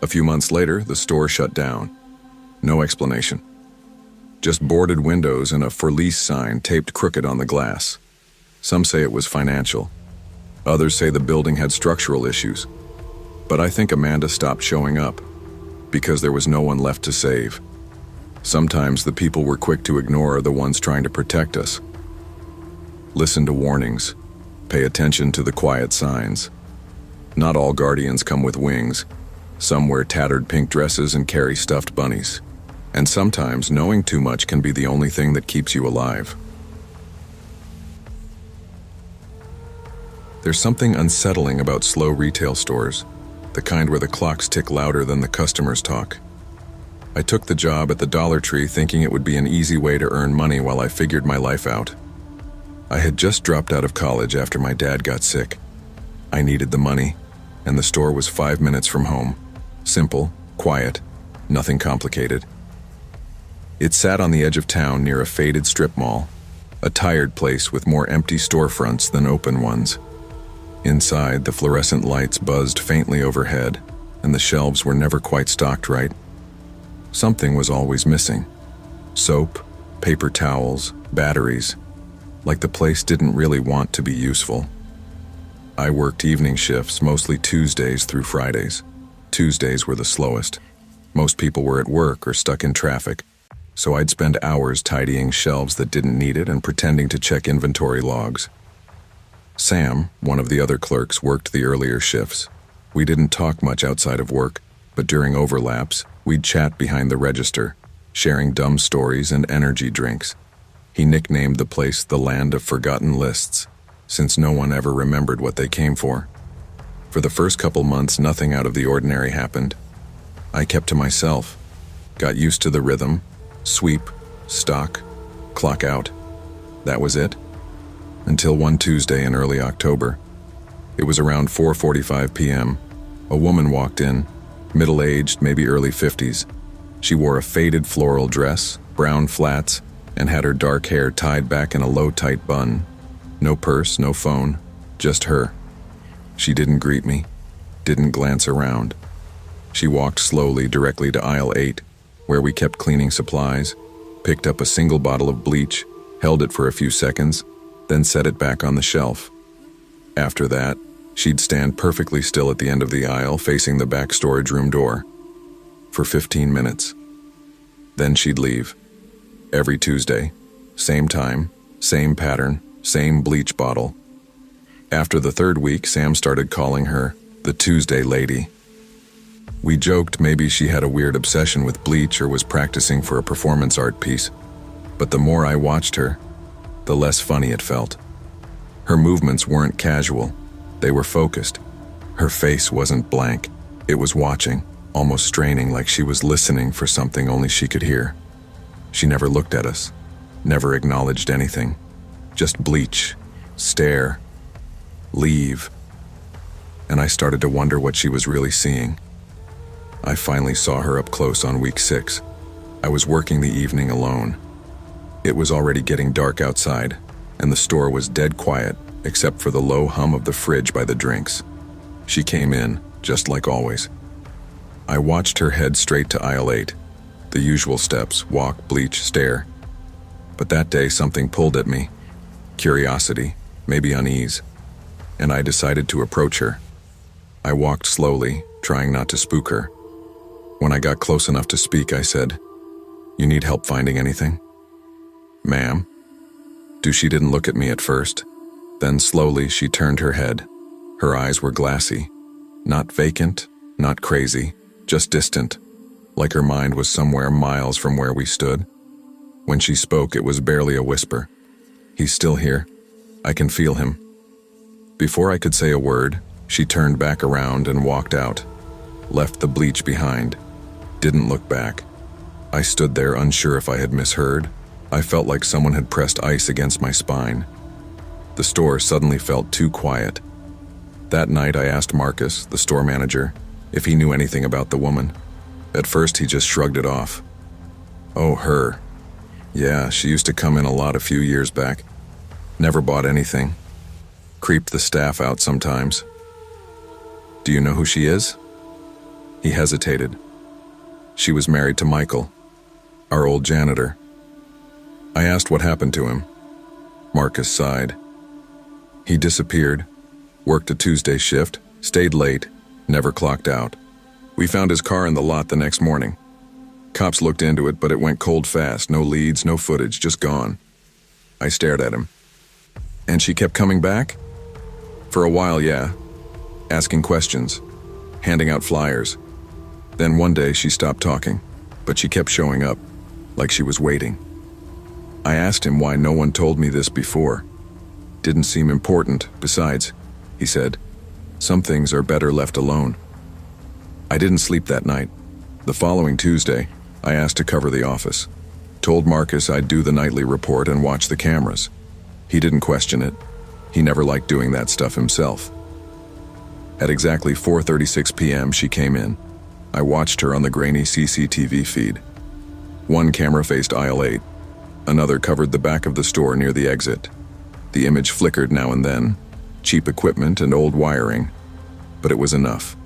A few months later, the store shut down. No explanation. Just boarded windows and a for lease sign taped crooked on the glass. Some say it was financial. Others say the building had structural issues. But I think Amanda stopped showing up because there was no one left to save. Sometimes the people we're quick to ignore are the ones trying to protect us. Listen to warnings. Pay attention to the quiet signs. Not all guardians come with wings. Some wear tattered pink dresses and carry stuffed bunnies. And sometimes knowing too much can be the only thing that keeps you alive. There's something unsettling about slow retail stores, the kind where the clocks tick louder than the customers talk. I took the job at the Dollar Tree thinking it would be an easy way to earn money while I figured my life out. I had just dropped out of college after my dad got sick. I needed the money, and the store was 5 minutes from home. Simple, quiet, nothing complicated. It sat on the edge of town near a faded strip mall, a tired place with more empty storefronts than open ones. Inside, the fluorescent lights buzzed faintly overhead, and the shelves were never quite stocked right. Something was always missing. Soap, paper towels, batteries, like the place didn't really want to be useful. I worked evening shifts, mostly Tuesdays through Fridays. Tuesdays were the slowest. Most people were at work or stuck in traffic, so I'd spend hours tidying shelves that didn't need it and pretending to check inventory logs. Sam, one of the other clerks, worked the earlier shifts. We didn't talk much outside of work, but during overlaps, we'd chat behind the register, sharing dumb stories and energy drinks. He nicknamed the place the Land of Forgotten Lists, since no one ever remembered what they came for. For the first couple months, nothing out of the ordinary happened. I kept to myself, got used to the rhythm, sweep, stock, clock out. That was it. Until one Tuesday in early October. It was around 4:45 p.m. A woman walked in, middle-aged, maybe early 50s. She wore a faded floral dress, brown flats, and had her dark hair tied back in a low, tight bun. No purse, no phone, just her. She didn't greet me, didn't glance around. She walked slowly directly to aisle 8, where we kept cleaning supplies, picked up a single bottle of bleach, held it for a few seconds, then set it back on the shelf. After that, she'd stand perfectly still at the end of the aisle facing the back storage room door. For 15 minutes. Then she'd leave. Every Tuesday. Same time, same pattern, same bleach bottle. After the third week, Sam started calling her the Tuesday Lady. We joked maybe she had a weird obsession with bleach or was practicing for a performance art piece. But the more I watched her, the less funny it felt. Her movements weren't casual. They were focused. Her face wasn't blank. It was watching, almost straining, like she was listening for something only she could hear. She never looked at us, never acknowledged anything. Just bleach, stare, leave. And I started to wonder what she was really seeing. I finally saw her up close on week 6. I was working the evening alone. It was already getting dark outside, and the store was dead quiet except for the low hum of the fridge by the drinks. She came in, just like always. I watched her head straight to aisle 8. The usual steps, walk, bleach, stare. But that day something pulled at me. Curiosity, maybe unease. And I decided to approach her. I walked slowly, trying not to spook her. When I got close enough to speak, I said, "You need help finding anything?" "Ma'am?" She didn't look at me at first. Then slowly she turned her head. Her eyes were glassy. Not vacant, not crazy, just distant, like her mind was somewhere miles from where we stood. When she spoke, it was barely a whisper. "He's still here. I can feel him." Before I could say a word, she turned back around and walked out, left the bleach behind, didn't look back. I stood there unsure if I had misheard. I felt like someone had pressed ice against my spine. The store suddenly felt too quiet. That night I asked Marcus, the store manager, if he knew anything about the woman. At first he just shrugged it off. Oh, her. Yeah, she used to come in a lot a few years back. Never bought anything. Creeped the staff out sometimes. Do you know who she is? He hesitated. She was married to Michael, our old janitor. I asked what happened to him. Marcus sighed. He disappeared, worked a Tuesday shift, stayed late, never clocked out. We found his car in the lot the next morning. Cops looked into it, but it went cold fast. No leads, no footage, just gone. I stared at him. And she kept coming back? For a while, yeah. Asking questions, handing out flyers. Then one day she stopped talking, but she kept showing up, like she was waiting. I asked him why no one told me this before. Didn't seem important. Besides, he said, some things are better left alone. I didn't sleep that night. The following Tuesday, I asked to cover the office. Told Marcus I'd do the nightly report and watch the cameras. He didn't question it. He never liked doing that stuff himself. At exactly 4:36 p.m. she came in. I watched her on the grainy CCTV feed. One camera faced aisle 8. Another covered the back of the store near the exit. The image flickered now and then. Cheap equipment and old wiring. But it was enough.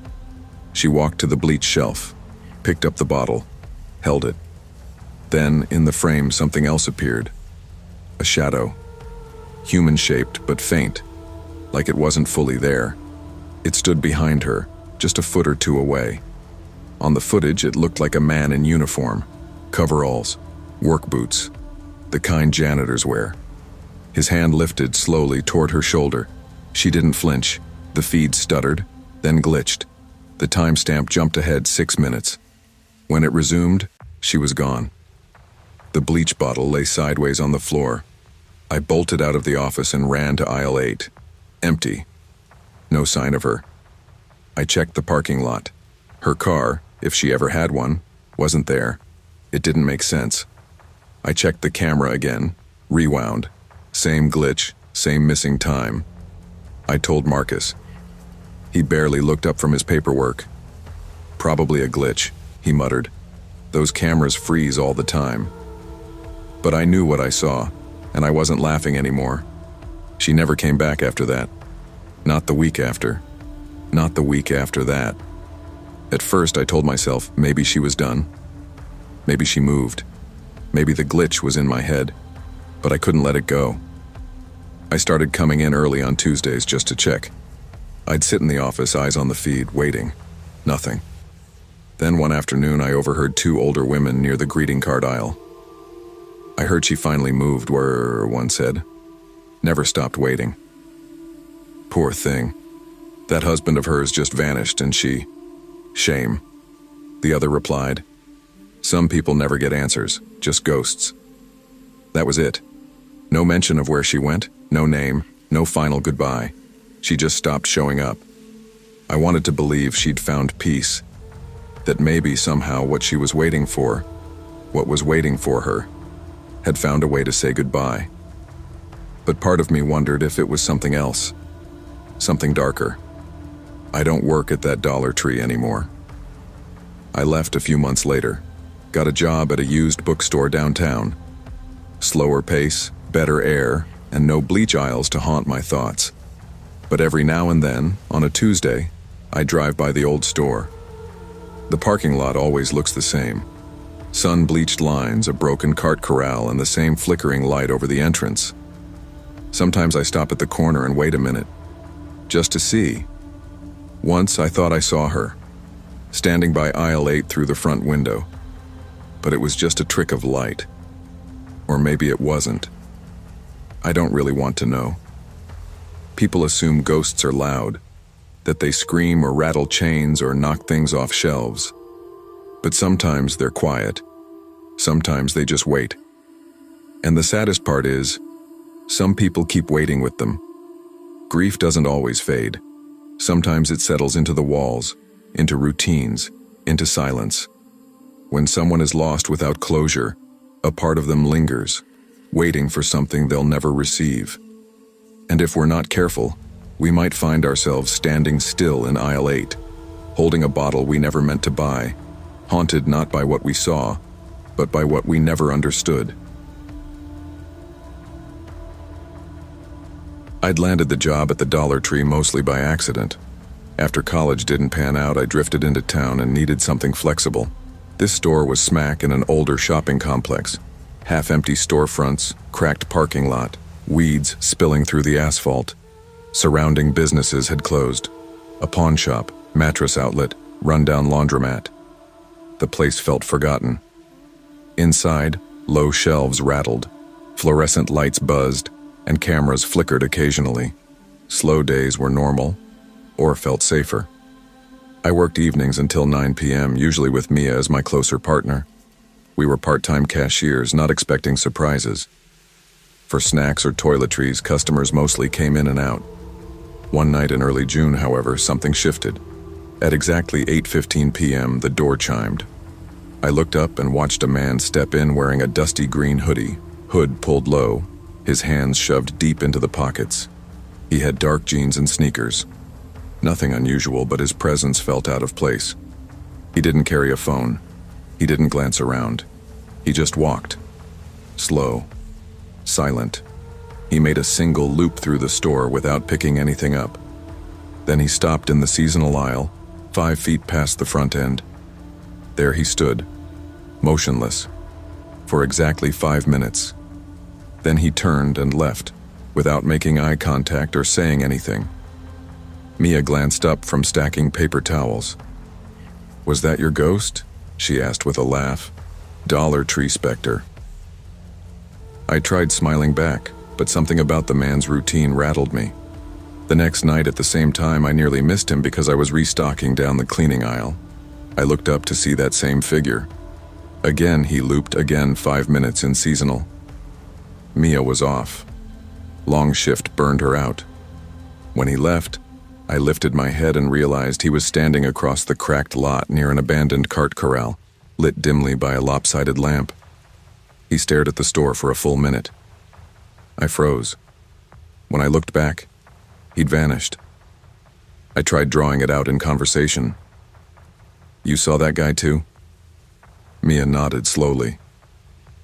She walked to the bleach shelf, picked up the bottle, held it. Then, in the frame, something else appeared. A shadow. Human-shaped, but faint, like it wasn't fully there. It stood behind her, just a foot or two away. On the footage, it looked like a man in uniform, coveralls, work boots, the kind janitors wear. His hand lifted slowly toward her shoulder. She didn't flinch. The feed stuttered, then glitched. The timestamp jumped ahead 6 minutes. When it resumed, she was gone. The bleach bottle lay sideways on the floor. I bolted out of the office and ran to aisle 8. Empty. No sign of her. I checked the parking lot. Her car, if she ever had one, wasn't there. It didn't make sense. I checked the camera again, rewound. Same glitch, same missing time. I told Marcus. He barely looked up from his paperwork. Probably a glitch, he muttered. Those cameras freeze all the time. But I knew what I saw, and I wasn't laughing anymore. She never came back after that. Not the week after. Not the week after that. At first I told myself maybe she was done. Maybe she moved. Maybe the glitch was in my head. But I couldn't let it go. I started coming in early on Tuesdays just to check. I'd sit in the office, eyes on the feed, waiting. Nothing. Then one afternoon I overheard 2 older women near the greeting card aisle. I heard she finally moved, one said. Never stopped waiting. Poor thing. That husband of hers just vanished and she... Shame. The other replied. Some people never get answers, just ghosts. That was it. No mention of where she went, no name, no final goodbye. She just stopped showing up. I wanted to believe she'd found peace. That maybe somehow what she was waiting for, what was waiting for her, had found a way to say goodbye. But part of me wondered if it was something else. Something darker. I don't work at that Dollar Tree anymore. I left a few months later. Got a job at a used bookstore downtown. Slower pace, better air, and no bleach aisles to haunt my thoughts. But every now and then, on a Tuesday, I drive by the old store. The parking lot always looks the same. Sun-bleached lines, a broken cart corral, and the same flickering light over the entrance. Sometimes I stop at the corner and wait a minute, just to see. Once I thought I saw her, standing by aisle 8 through the front window. But it was just a trick of light. Or maybe it wasn't. I don't really want to know. People assume ghosts are loud, that they scream or rattle chains or knock things off shelves. But sometimes they're quiet. Sometimes they just wait. And the saddest part is, some people keep waiting with them. Grief doesn't always fade. Sometimes it settles into the walls, into routines, into silence. When someone is lost without closure, a part of them lingers, waiting for something they'll never receive. And if we're not careful, we might find ourselves standing still in aisle 8, holding a bottle we never meant to buy, haunted not by what we saw, but by what we never understood. I'd landed the job at the Dollar Tree mostly by accident. After college didn't pan out, I drifted into town and needed something flexible. This store was smack in an older shopping complex. Half-empty storefronts, cracked parking lot, weeds spilling through the asphalt. Surrounding businesses had closed. A pawn shop, mattress outlet, rundown laundromat. The place felt forgotten. Inside, low shelves rattled, fluorescent lights buzzed, and cameras flickered occasionally. Slow days were normal, or felt safer. I worked evenings until 9 p.m., usually with Mia as my closer partner. We were part-time cashiers, not expecting surprises. For snacks or toiletries, customers mostly came in and out. One night in early June, however, something shifted. At exactly 8:15 p.m., the door chimed. I looked up and watched a man step in wearing a dusty green hoodie, hood pulled low, his hands shoved deep into the pockets. He had dark jeans and sneakers. Nothing unusual, but his presence felt out of place. He didn't carry a phone. He didn't glance around. He just walked. Slow. Silent. He made a single loop through the store without picking anything up. Then he stopped in the seasonal aisle, 5 feet past the front end. There he stood, motionless, for exactly 5 minutes. Then he turned and left, without making eye contact or saying anything. Mia glanced up from stacking paper towels. "Was that your ghost?" she asked with a laugh. "Dollar Tree specter." I tried smiling back, but something about the man's routine rattled me. The next night at the same time, I nearly missed him because I was restocking down the cleaning aisle. I looked up to see that same figure. Again, he looped again 5 minutes in seasonal. Mia was off. Long shift burned her out. When he left, I lifted my head and realized he was standing across the cracked lot near an abandoned cart corral, lit dimly by a lopsided lamp. He stared at the store for a full minute. I froze. When I looked back, he'd vanished. I tried drawing it out in conversation. "You saw that guy too?" Mia nodded slowly.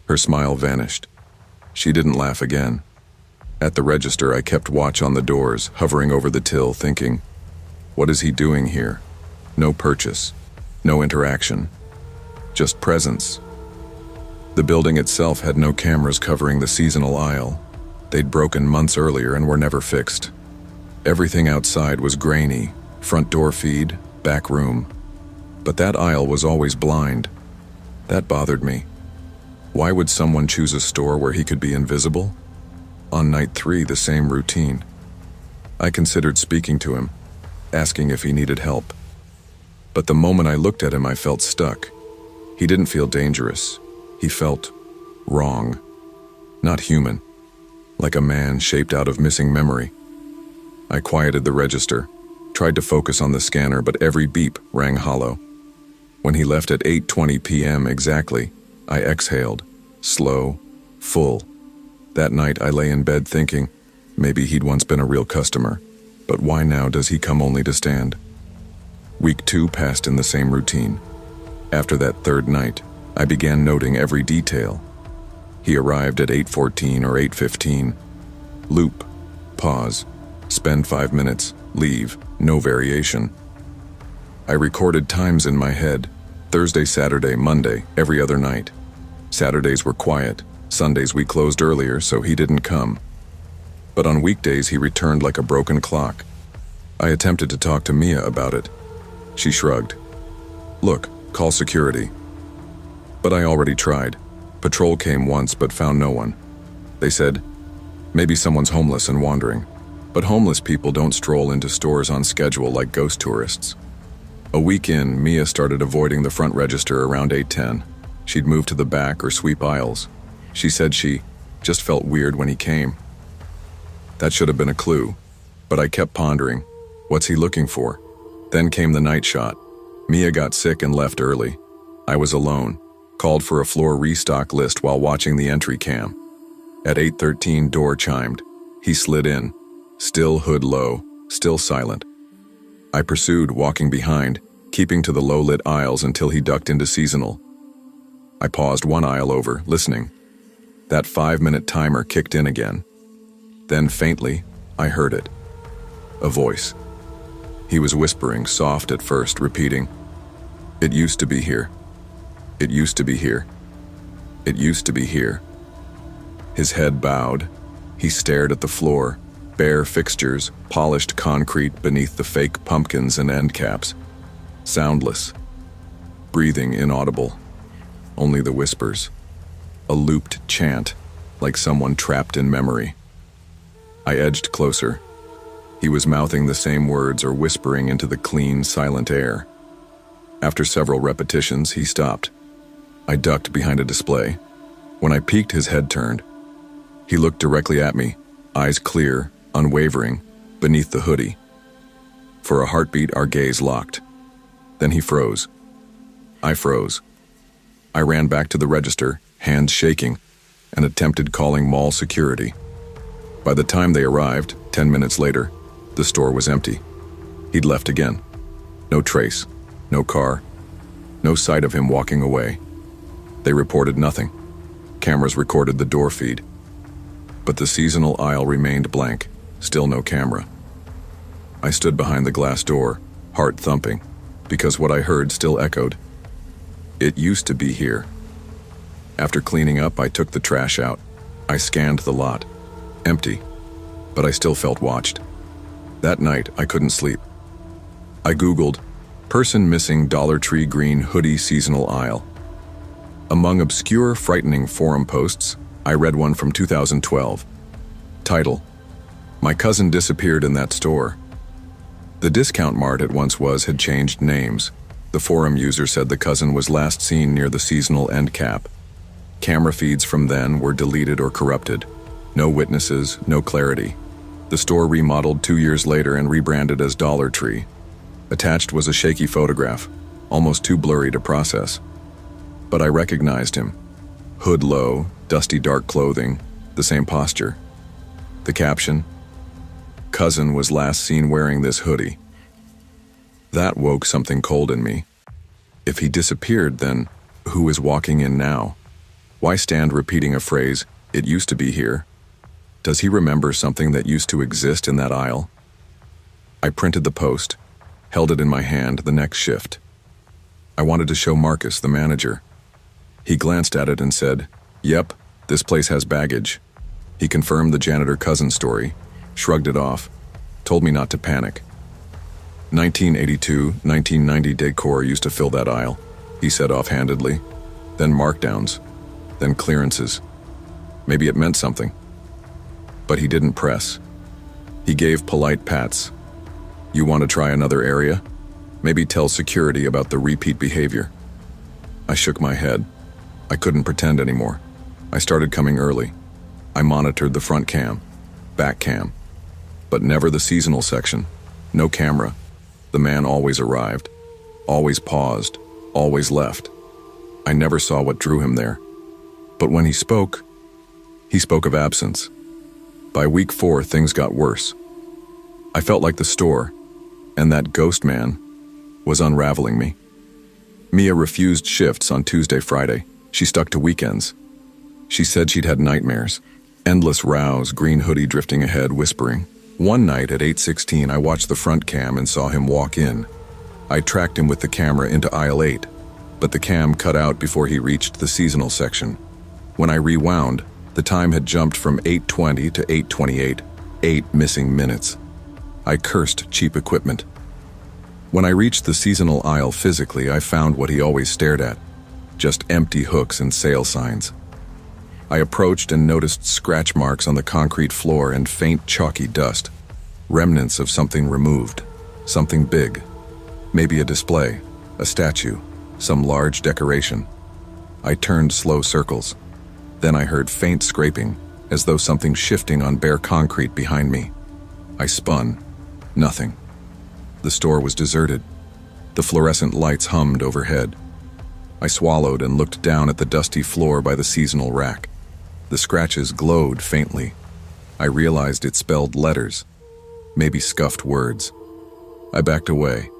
Her smile vanished. She didn't laugh again. At the register, I kept watch on the doors, hovering over the till, thinking, what is he doing here? No purchase, no interaction, just presence. The building itself had no cameras covering the seasonal aisle. They'd broken months earlier and were never fixed. Everything outside was grainy, front door feed, back room. But that aisle was always blind. That bothered me. Why would someone choose a store where he could be invisible? On night 3, the same routine. I considered speaking to him, asking if he needed help. But the moment I looked at him, I felt stuck. He didn't feel dangerous. He felt wrong. Not human. Like a man shaped out of missing memory. I quieted the register, tried to focus on the scanner, but every beep rang hollow. When he left at 8:20 p.m. exactly, I exhaled, slow, full. That night I lay in bed thinking, maybe he'd once been a real customer, but why now does he come only to stand? Week 2 passed in the same routine. After that third night, I began noting every detail. He arrived at 8:14 or 8:15. Loop, pause, spend 5 minutes, leave, no variation. I recorded times in my head, Thursday, Saturday, Monday, every other night. Saturdays were quiet. Sundays we closed earlier, so he didn't come. But on weekdays he returned like a broken clock. I attempted to talk to Mia about it. She shrugged. "Look, call security." But I already tried. Patrol came once but found no one. They said, maybe someone's homeless and wandering. But homeless people don't stroll into stores on schedule like ghost tourists. A week in, Mia started avoiding the front register around 8:10. She'd move to the back or sweep aisles. She said she just felt weird when he came. That should have been a clue, but I kept pondering, what's he looking for? Then came the night shot. Mia got sick and left early. I was alone, called for a floor restock list while watching the entry cam. At 8:13, door chimed. He slid in, still hood low, still silent. I pursued, walking behind, keeping to the low-lit aisles until he ducked into seasonal. I paused one aisle over, listening. That 5-minute timer kicked in again. Then faintly, I heard it. A voice. He was whispering, soft at first, repeating, "It used to be here. It used to be here. It used to be here." His head bowed. He stared at the floor, bare fixtures, polished concrete beneath the fake pumpkins and end caps. Soundless. Breathing inaudible. Only the whispers. A looped chant, like someone trapped in memory. I edged closer. He was mouthing the same words or whispering into the clean, silent air. After several repetitions, he stopped. I ducked behind a display. When I peeked, his head turned. He looked directly at me, eyes clear, unwavering, beneath the hoodie. For a heartbeat, our gaze locked. Then he froze. I froze. I ran back to the register, hands shaking, and attempted calling mall security. By the time they arrived, 10 minutes later, the store was empty. He'd left again. No trace, no car, no sight of him walking away. They reported nothing. Cameras recorded the door feed. But the seasonal aisle remained blank, still no camera. I stood behind the glass door, heart thumping, because what I heard still echoed. It used to be here. After cleaning up, I took the trash out. I scanned the lot. Empty, but I still felt watched. That night, I couldn't sleep. I Googled, "person missing Dollar Tree green hoodie seasonal aisle." Among obscure, frightening forum posts, I read one from 2012. Title: "My cousin disappeared in that store." The discount mart it once was had changed names. The forum user said the cousin was last seen near the seasonal end cap. Camera feeds from then were deleted or corrupted. No witnesses, no clarity. The store remodeled 2 years later and rebranded as Dollar Tree. Attached was a shaky photograph, almost too blurry to process. But I recognized him. Hood low, dusty dark clothing, the same posture. The caption: "Cousin was last seen wearing this hoodie." That woke something cold in me. If he disappeared, then who is walking in now? Why stand repeating a phrase, "It used to be here"? Does he remember something that used to exist in that aisle? I printed the post, held it in my hand the next shift. I wanted to show Marcus, the manager. He glanced at it and said, "Yep, this place has baggage." He confirmed the janitor cousin story, shrugged it off, told me not to panic. 1982, 1990 decor used to fill that aisle, he said offhandedly. Then markdowns, then clearances. Maybe it meant something. But he didn't press. He gave polite pats. "You want to try another area? Maybe tell security about the repeat behavior." I shook my head. I couldn't pretend anymore. I started coming early. I monitored the front cam, back cam, but never the seasonal section. No camera. The man always arrived, always paused, always left. I never saw what drew him there. But when he spoke of absence. By week 4, things got worse. I felt like the store, and that ghost man, was unraveling me. Mia refused shifts on Tuesday, Friday. She stuck to weekends. She said she'd had nightmares. Endless rows, green hoodie drifting ahead, whispering. One night at 8:16, I watched the front cam and saw him walk in. I tracked him with the camera into aisle 8, but the cam cut out before he reached the seasonal section. When I rewound, the time had jumped from 8:20 to 8:28, 8 missing minutes. I cursed cheap equipment. When I reached the seasonal aisle physically, I found what he always stared at, just empty hooks and sale signs. I approached and noticed scratch marks on the concrete floor and faint chalky dust, remnants of something removed, something big, maybe a display, a statue, some large decoration. I turned slow circles. Then I heard faint scraping, as though something shifting on bare concrete behind me. I spun. Nothing. The store was deserted. The fluorescent lights hummed overhead. I swallowed and looked down at the dusty floor by the seasonal rack. The scratches glowed faintly. I realized it spelled letters, maybe scuffed words. I backed away.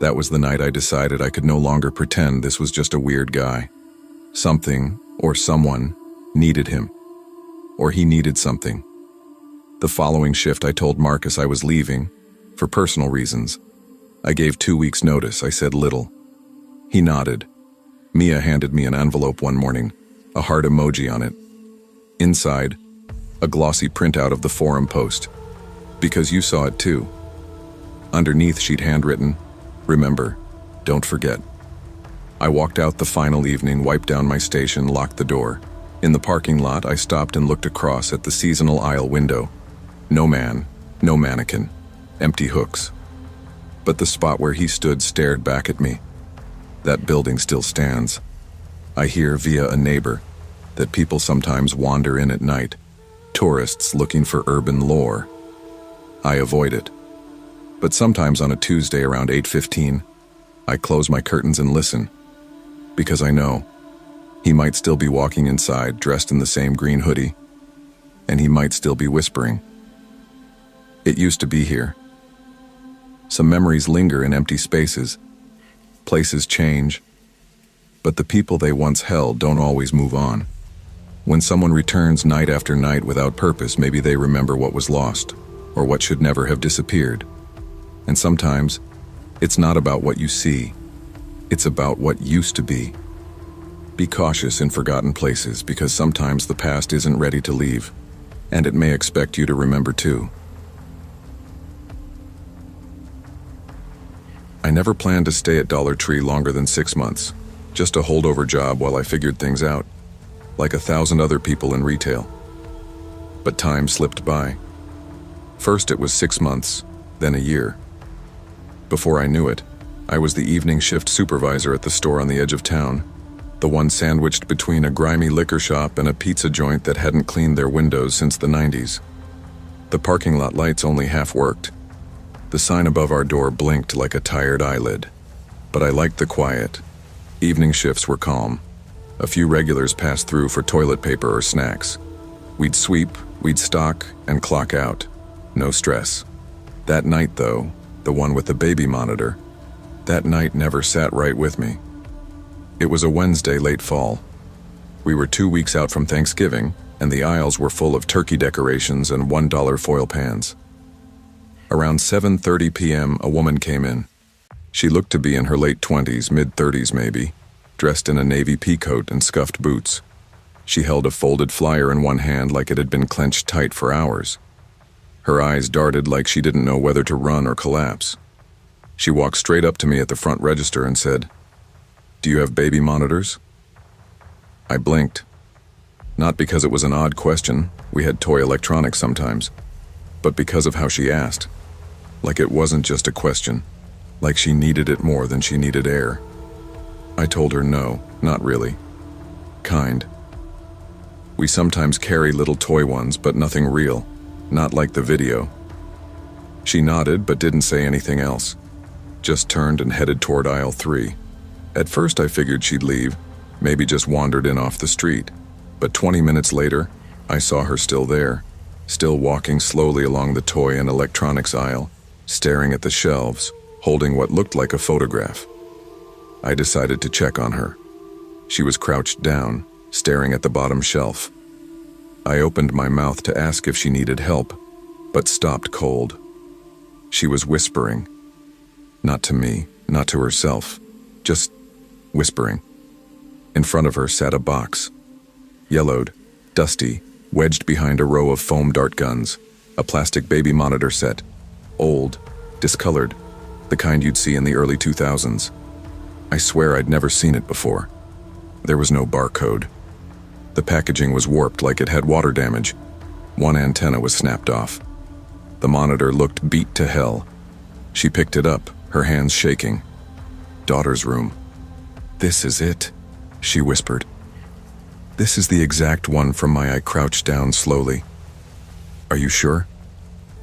That was the night I decided I could no longer pretend this was just a weird guy. Something, or someone, needed him. Or he needed something. The following shift I told Marcus I was leaving, for personal reasons. I gave 2 weeks' notice. I said little. He nodded. Mia handed me an envelope one morning, a heart emoji on it. Inside, a glossy printout of the forum post. Because you saw it too. Underneath she'd handwritten, "Remember, don't forget." I walked out the final evening, wiped down my station, locked the door. In the parking lot, I stopped and looked across at the seasonal aisle window. No man, no mannequin, empty hooks. But the spot where he stood stared back at me. That building still stands. I hear via a neighbor that people sometimes wander in at night, tourists looking for urban lore. I avoid it. But sometimes on a Tuesday around 8:15, I close my curtains and listen, because I know he might still be walking inside dressed in the same green hoodie, and he might still be whispering. It used to be here. Some memories linger in empty spaces. Places change, but the people they once held don't always move on. When someone returns night after night without purpose, maybe they remember what was lost, or what should never have disappeared. And sometimes, it's not about what you see, it's about what used to be. Be cautious in forgotten places, because sometimes the past isn't ready to leave, and it may expect you to remember too. I never planned to stay at Dollar Tree longer than 6 months, just a holdover job while I figured things out, like 1,000 other people in retail. But time slipped by. First it was 6 months, then a year. Before I knew it, I was the evening shift supervisor at the store on the edge of town, the one sandwiched between a grimy liquor shop and a pizza joint that hadn't cleaned their windows since the 90s. The parking lot lights only half worked. The sign above our door blinked like a tired eyelid. But I liked the quiet. Evening shifts were calm. A few regulars passed through for toilet paper or snacks. We'd sweep, we'd stock, and clock out. No stress. That night, though, the one with the baby monitor, that night never sat right with me. It was a Wednesday late fall. We were 2 weeks out from Thanksgiving, and the aisles were full of turkey decorations and $1 foil pans. Around 7:30 p.m., a woman came in. She looked to be in her late 20s, mid-30s maybe, dressed in a navy pea coat and scuffed boots. She held a folded flyer in one hand like it had been clenched tight for hours. Her eyes darted like she didn't know whether to run or collapse. She walked straight up to me at the front register and said, "Do you have baby monitors?" I blinked. Not because it was an odd question, we had toy electronics sometimes, but because of how she asked. Like it wasn't just a question, like she needed it more than she needed air. I told her no, not really. Kind. We sometimes carry little toy ones, but nothing real, not like the video. She nodded but didn't say anything else, just turned and headed toward aisle 3. At first I figured she'd leave, maybe just wandered in off the street, but 20 minutes later, I saw her still there, still walking slowly along the toy and electronics aisle, staring at the shelves, holding what looked like a photograph. I decided to check on her. She was crouched down, staring at the bottom shelf. I opened my mouth to ask if she needed help, but stopped cold. She was whispering. Not to me, not to herself, just whispering. In front of her sat a box. Yellowed, dusty, wedged behind a row of foam dart guns, a plastic baby monitor set. Old, discolored, the kind you'd see in the early 2000s. I swear I'd never seen it before. There was no barcode. The packaging was warped like it had water damage. One antenna was snapped off. The monitor looked beat to hell. She picked it up, her hands shaking. Daughter's room. "This is it," she whispered. "This is the exact one from my." I crouched down slowly. "Are you sure?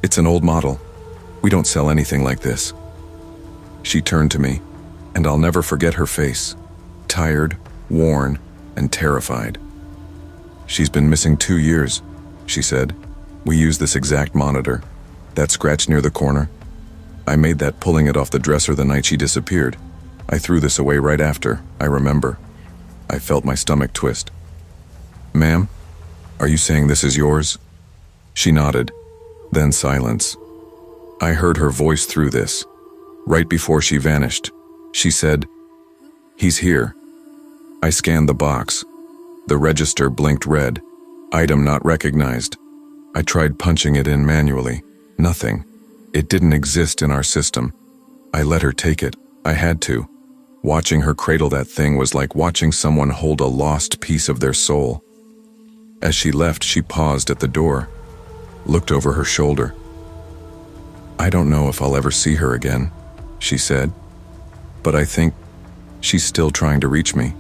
It's an old model. We don't sell anything like this." She turned to me, and I'll never forget her face. tired, worn, and terrified. "She's been missing 2 years," she said. "We use this exact monitor. That scratch near the corner? I made that pulling it off the dresser the night she disappeared. I threw this away right after, I remember." I felt my stomach twist. "Ma'am, are you saying this is yours?" She nodded, then silence. I heard her voice through this. Right before she vanished, she said, "He's here." I scanned the box. The register blinked red. Item not recognized. I tried punching it in manually. Nothing. It didn't exist in our system. I let her take it. I had to. Watching her cradle that thing was like watching someone hold a lost piece of their soul. As she left, she paused at the door, looked over her shoulder. "I don't know if I'll ever see her again," she said, "but I think she's still trying to reach me."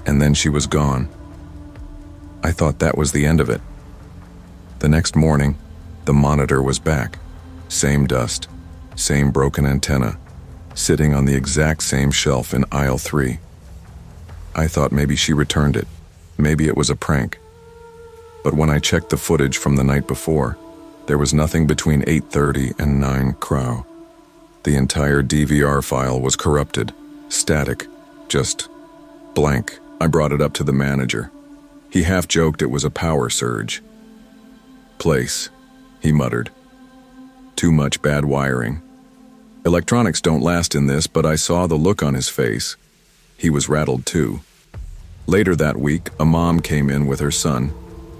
And then she was gone. I thought that was the end of it. The next morning, the monitor was back. Same dust, same broken antenna, sitting on the exact same shelf in aisle 3. I thought maybe she returned it. Maybe it was a prank. But when I checked the footage from the night before, there was nothing between 8:30 and 9 Crow. The entire DVR file was corrupted, static, just blank. I brought it up to the manager. He half joked it was a power surge. "Place," he muttered. "Too much bad wiring. Electronics don't last in this," but I saw the look on his face. He was rattled too. Later that week, a mom came in with her son,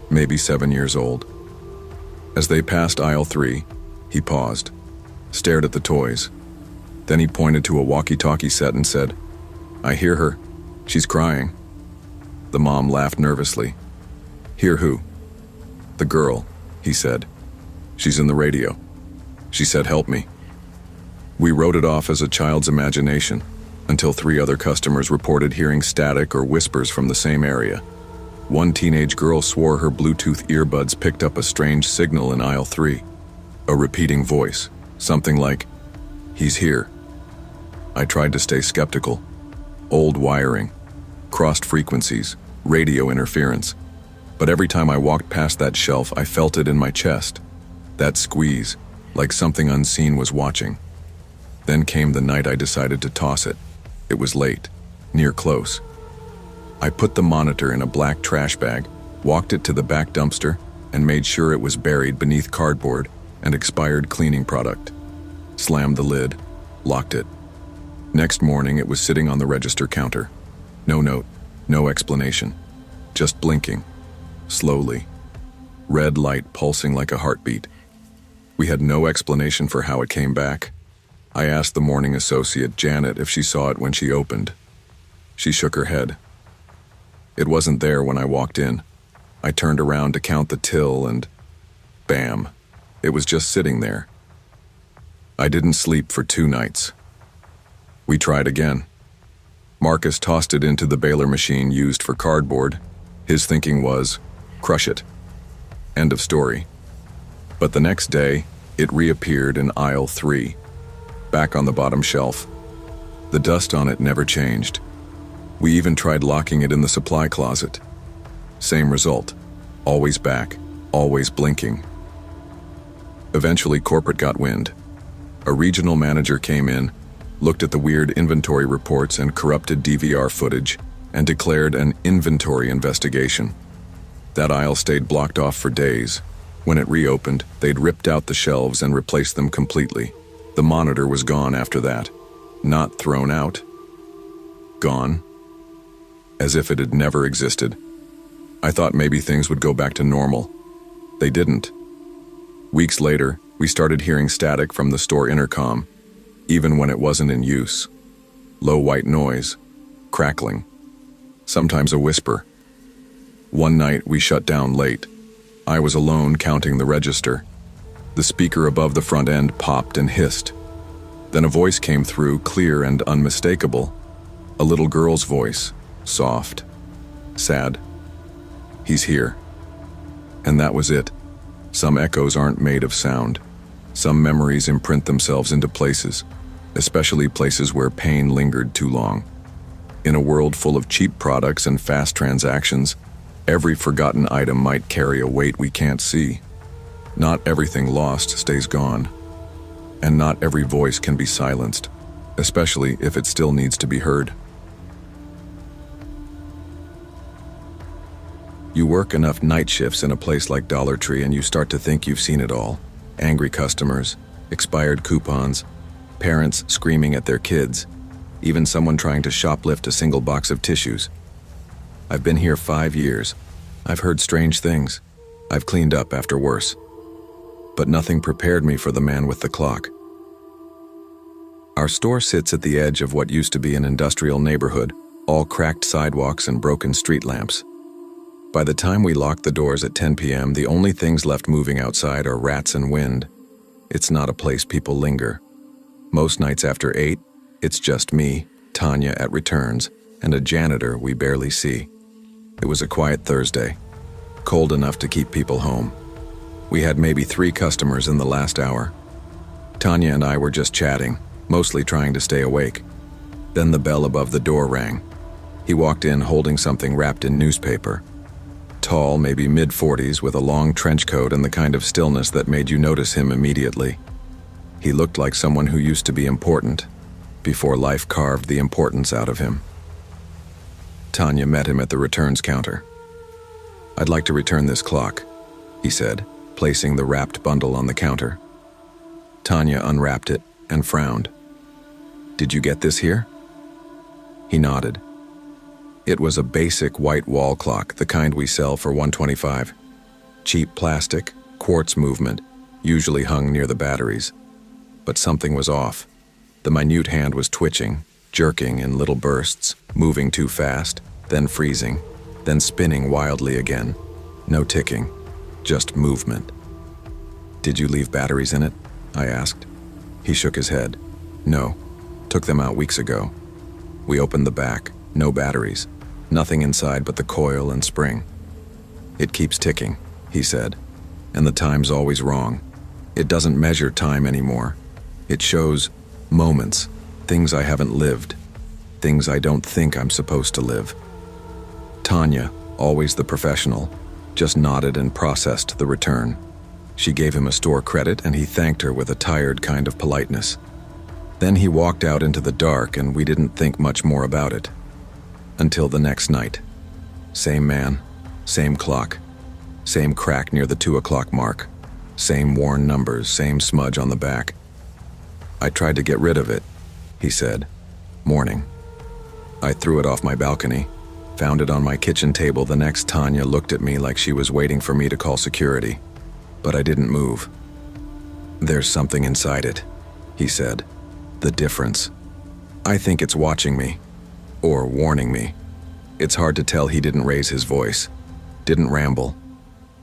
maybe 7 years old. As they passed aisle 3, he paused, stared at the toys. Then he pointed to a walkie-talkie set and said, "I hear her. She's crying." The mom laughed nervously. "Hear who?" "The girl," he said. "She's in the radio. She said help me." We wrote it off as a child's imagination, until 3 other customers reported hearing static or whispers from the same area. One teenage girl swore her Bluetooth earbuds picked up a strange signal in aisle 3. A repeating voice, something like, "He's here." I tried to stay skeptical. Old wiring, crossed frequencies, radio interference. But every time I walked past that shelf, I felt it in my chest. That squeeze, like something unseen was watching. Then came the night I decided to toss it. It was late, near close. I put the monitor in a black trash bag, walked it to the back dumpster, and made sure it was buried beneath cardboard and expired cleaning product. Slammed the lid, locked it. Next morning, it was sitting on the register counter. No note, no explanation. Just blinking. Slowly. Red light pulsing like a heartbeat. We had no explanation for how it came back. I asked the morning associate, Janet, if she saw it when she opened. She shook her head. It wasn't there when I walked in. I turned around to count the till and bam, it was just sitting there. I didn't sleep for 2 nights. We tried again. Marcus tossed it into the baler machine used for cardboard. His thinking was, crush it. End of story. But the next day, it reappeared in aisle 3, back on the bottom shelf. The dust on it never changed. We even tried locking it in the supply closet. Same result. Always back, always blinking. Eventually, corporate got wind. A regional manager came in, looked at the weird inventory reports and corrupted DVR footage, and declared an inventory investigation. That aisle stayed blocked off for days. When it reopened, they'd ripped out the shelves and replaced them completely. The monitor was gone after that. Not thrown out. Gone. As if it had never existed. I thought maybe things would go back to normal. They didn't. Weeks later, we started hearing static from the store intercom, even when it wasn't in use. Low white noise, crackling, sometimes a whisper. One night we shut down late. I was alone counting the register. The speaker above the front end popped and hissed. Then a voice came through, clear and unmistakable. A little girl's voice, soft, sad. He's here. And that was it. Some echoes aren't made of sound. Some memories imprint themselves into places, especially places where pain lingered too long. In a world full of cheap products and fast transactions, every forgotten item might carry a weight we can't see. Not everything lost stays gone, and not every voice can be silenced, especially if it still needs to be heard. You work enough night shifts in a place like Dollar Tree and you start to think you've seen it all. Angry customers, expired coupons, parents screaming at their kids, even someone trying to shoplift a single box of tissues. I've been here 5 years. I've heard strange things. I've cleaned up after worse. But nothing prepared me for the man with the clock. Our store sits at the edge of what used to be an industrial neighborhood, all cracked sidewalks and broken street lamps. By the time we lock the doors at 10 p.m., the only things left moving outside are rats and wind. It's not a place people linger. Most nights after 8, it's just me, Tanya at returns, and a janitor we barely see. It was a quiet Thursday, cold enough to keep people home. We had maybe 3 customers in the last hour. Tanya and I were just chatting, mostly trying to stay awake. Then the bell above the door rang. He walked in holding something wrapped in newspaper. Tall, maybe mid-40s, with a long trench coat and the kind of stillness that made you notice him immediately. He looked like someone who used to be important, before life carved the importance out of him. Tanya met him at the returns counter. "I'd like to return this clock," he said, placing the wrapped bundle on the counter. Tanya unwrapped it and frowned. "Did you get this here?" He nodded. It was a basic white wall clock, the kind we sell for $125. Cheap plastic, quartz movement, usually hung near the batteries. But something was off. The minute hand was twitching, jerking in little bursts, moving too fast, then freezing, then spinning wildly again. No ticking, just movement. "Did you leave batteries in it?" I asked. He shook his head. "No, took them out weeks ago." We opened the back. No batteries. Nothing inside but the coil and spring. "It keeps ticking," he said, "and the time's always wrong. It doesn't measure time anymore. It shows moments, things I haven't lived, things I don't think I'm supposed to live." Tanya, always the professional, just nodded and processed the return. She gave him a store credit and he thanked her with a tired kind of politeness. Then he walked out into the dark and we didn't think much more about it. Until the next night. Same man, same clock, same crack near the 2 o'clock mark, same worn numbers, same smudge on the back. "I tried to get rid of it," he said. "Morning. I threw it off my balcony, found it on my kitchen table the next. Tanya looked at me like she was waiting for me to call security, but I didn't move. There's something inside it," he said. "The difference. I think it's watching me. Or warning me." It's hard to tell. He didn't raise his voice, didn't ramble.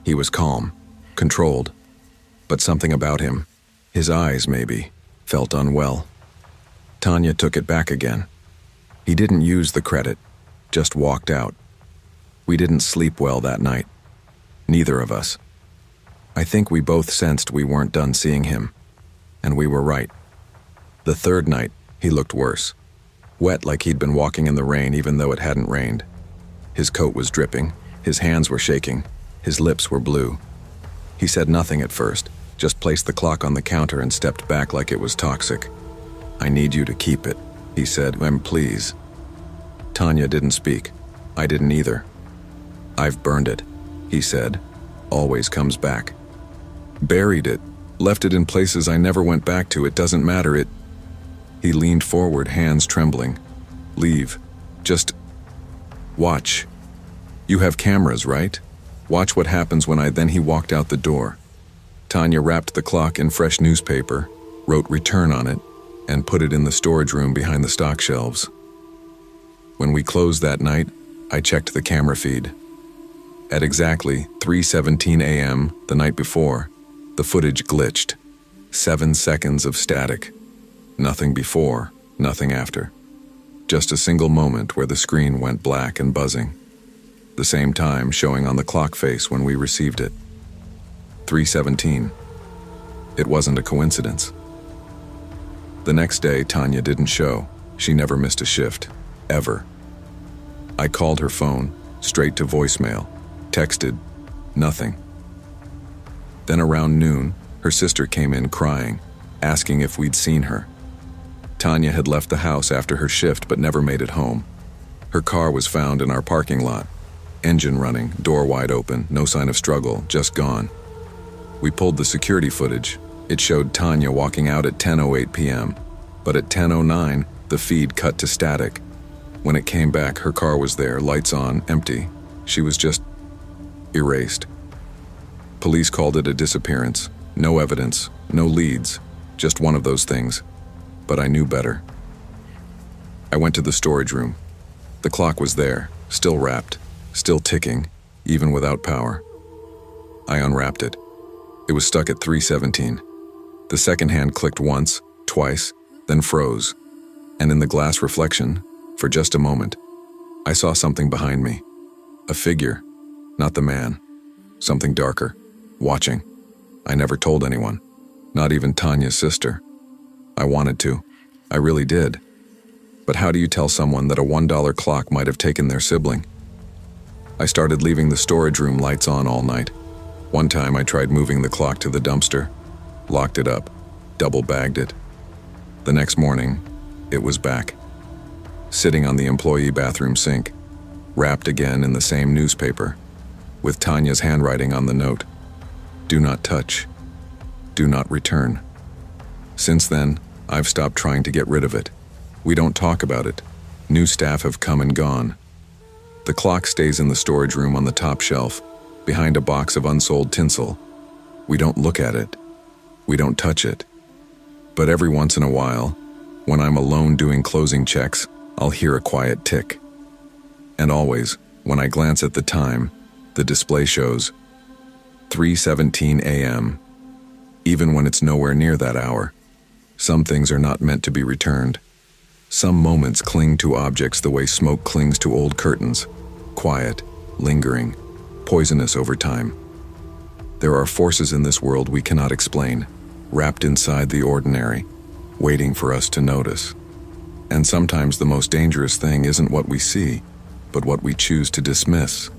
He was calm, controlled, but something about him, his eyes maybe, felt unwell. Tanya took it back again. He didn't use the credit, just walked out. We didn't sleep well that night. Neither of us. I think we both sensed we weren't done seeing him, and we were right. The third night, he looked worse. Wet like he'd been walking in the rain even though it hadn't rained. His coat was dripping, his hands were shaking, his lips were blue. He said nothing at first, just placed the clock on the counter and stepped back like it was toxic. "I need you to keep it," he said, "please." Tanya didn't speak. I didn't either. "I've burned it," he said. "Always comes back." "Buried it, left it in places I never went back to. It doesn't matter, it..." He leaned forward, hands trembling. "Leave. Just watch. You have cameras, right? Watch what happens when I..." Then he walked out the door. Tanya wrapped the clock in fresh newspaper, wrote return on it, and put it in the storage room behind the stock shelves. When we closed that night, I checked the camera feed. At exactly 3:17 a.m. the night before, the footage glitched. 7 seconds of static. Nothing before, nothing after. Just a single moment where the screen went black and buzzing. The same time showing on the clock face when we received it. 3:17. It wasn't a coincidence. The next day, Tanya didn't show. She never missed a shift. Ever. I called her phone, straight to voicemail, texted, nothing. Then around noon, her sister came in crying, asking if we'd seen her. Tanya had left the house after her shift but never made it home. Her car was found in our parking lot. Engine running, door wide open, no sign of struggle, just gone. We pulled the security footage. It showed Tanya walking out at 10:08 p.m., but at 10:09, the feed cut to static. When it came back, her car was there, lights on, empty. She was just erased. Police called it a disappearance. No evidence, no leads, just one of those things. But I knew better. I went to the storage room. The clock was there, still wrapped, still ticking, even without power. I unwrapped it. It was stuck at 3:17. The second hand clicked once, twice, then froze. And in the glass reflection, for just a moment, I saw something behind me. A figure, not the man. Something darker, watching. I never told anyone, not even Tanya's sister. I wanted to. I really did. But how do you tell someone that a $1 clock might have taken their sibling? I started leaving the storage room lights on all night. One time I tried moving the clock to the dumpster, locked it up, double-bagged it. The next morning, it was back. Sitting on the employee bathroom sink, wrapped again in the same newspaper, with Tanya's handwriting on the note. Do not touch. Do not return. Since then, I've stopped trying to get rid of it. We don't talk about it. New staff have come and gone. The clock stays in the storage room on the top shelf, behind a box of unsold tinsel. We don't look at it. We don't touch it. But every once in a while, when I'm alone doing closing checks, I'll hear a quiet tick. And always, when I glance at the time, the display shows 3:17 a.m. Even when it's nowhere near that hour, some things are not meant to be returned. Some moments cling to objects the way smoke clings to old curtains, quiet, lingering, poisonous over time. There are forces in this world we cannot explain, wrapped inside the ordinary, waiting for us to notice. And sometimes the most dangerous thing isn't what we see, but what we choose to dismiss.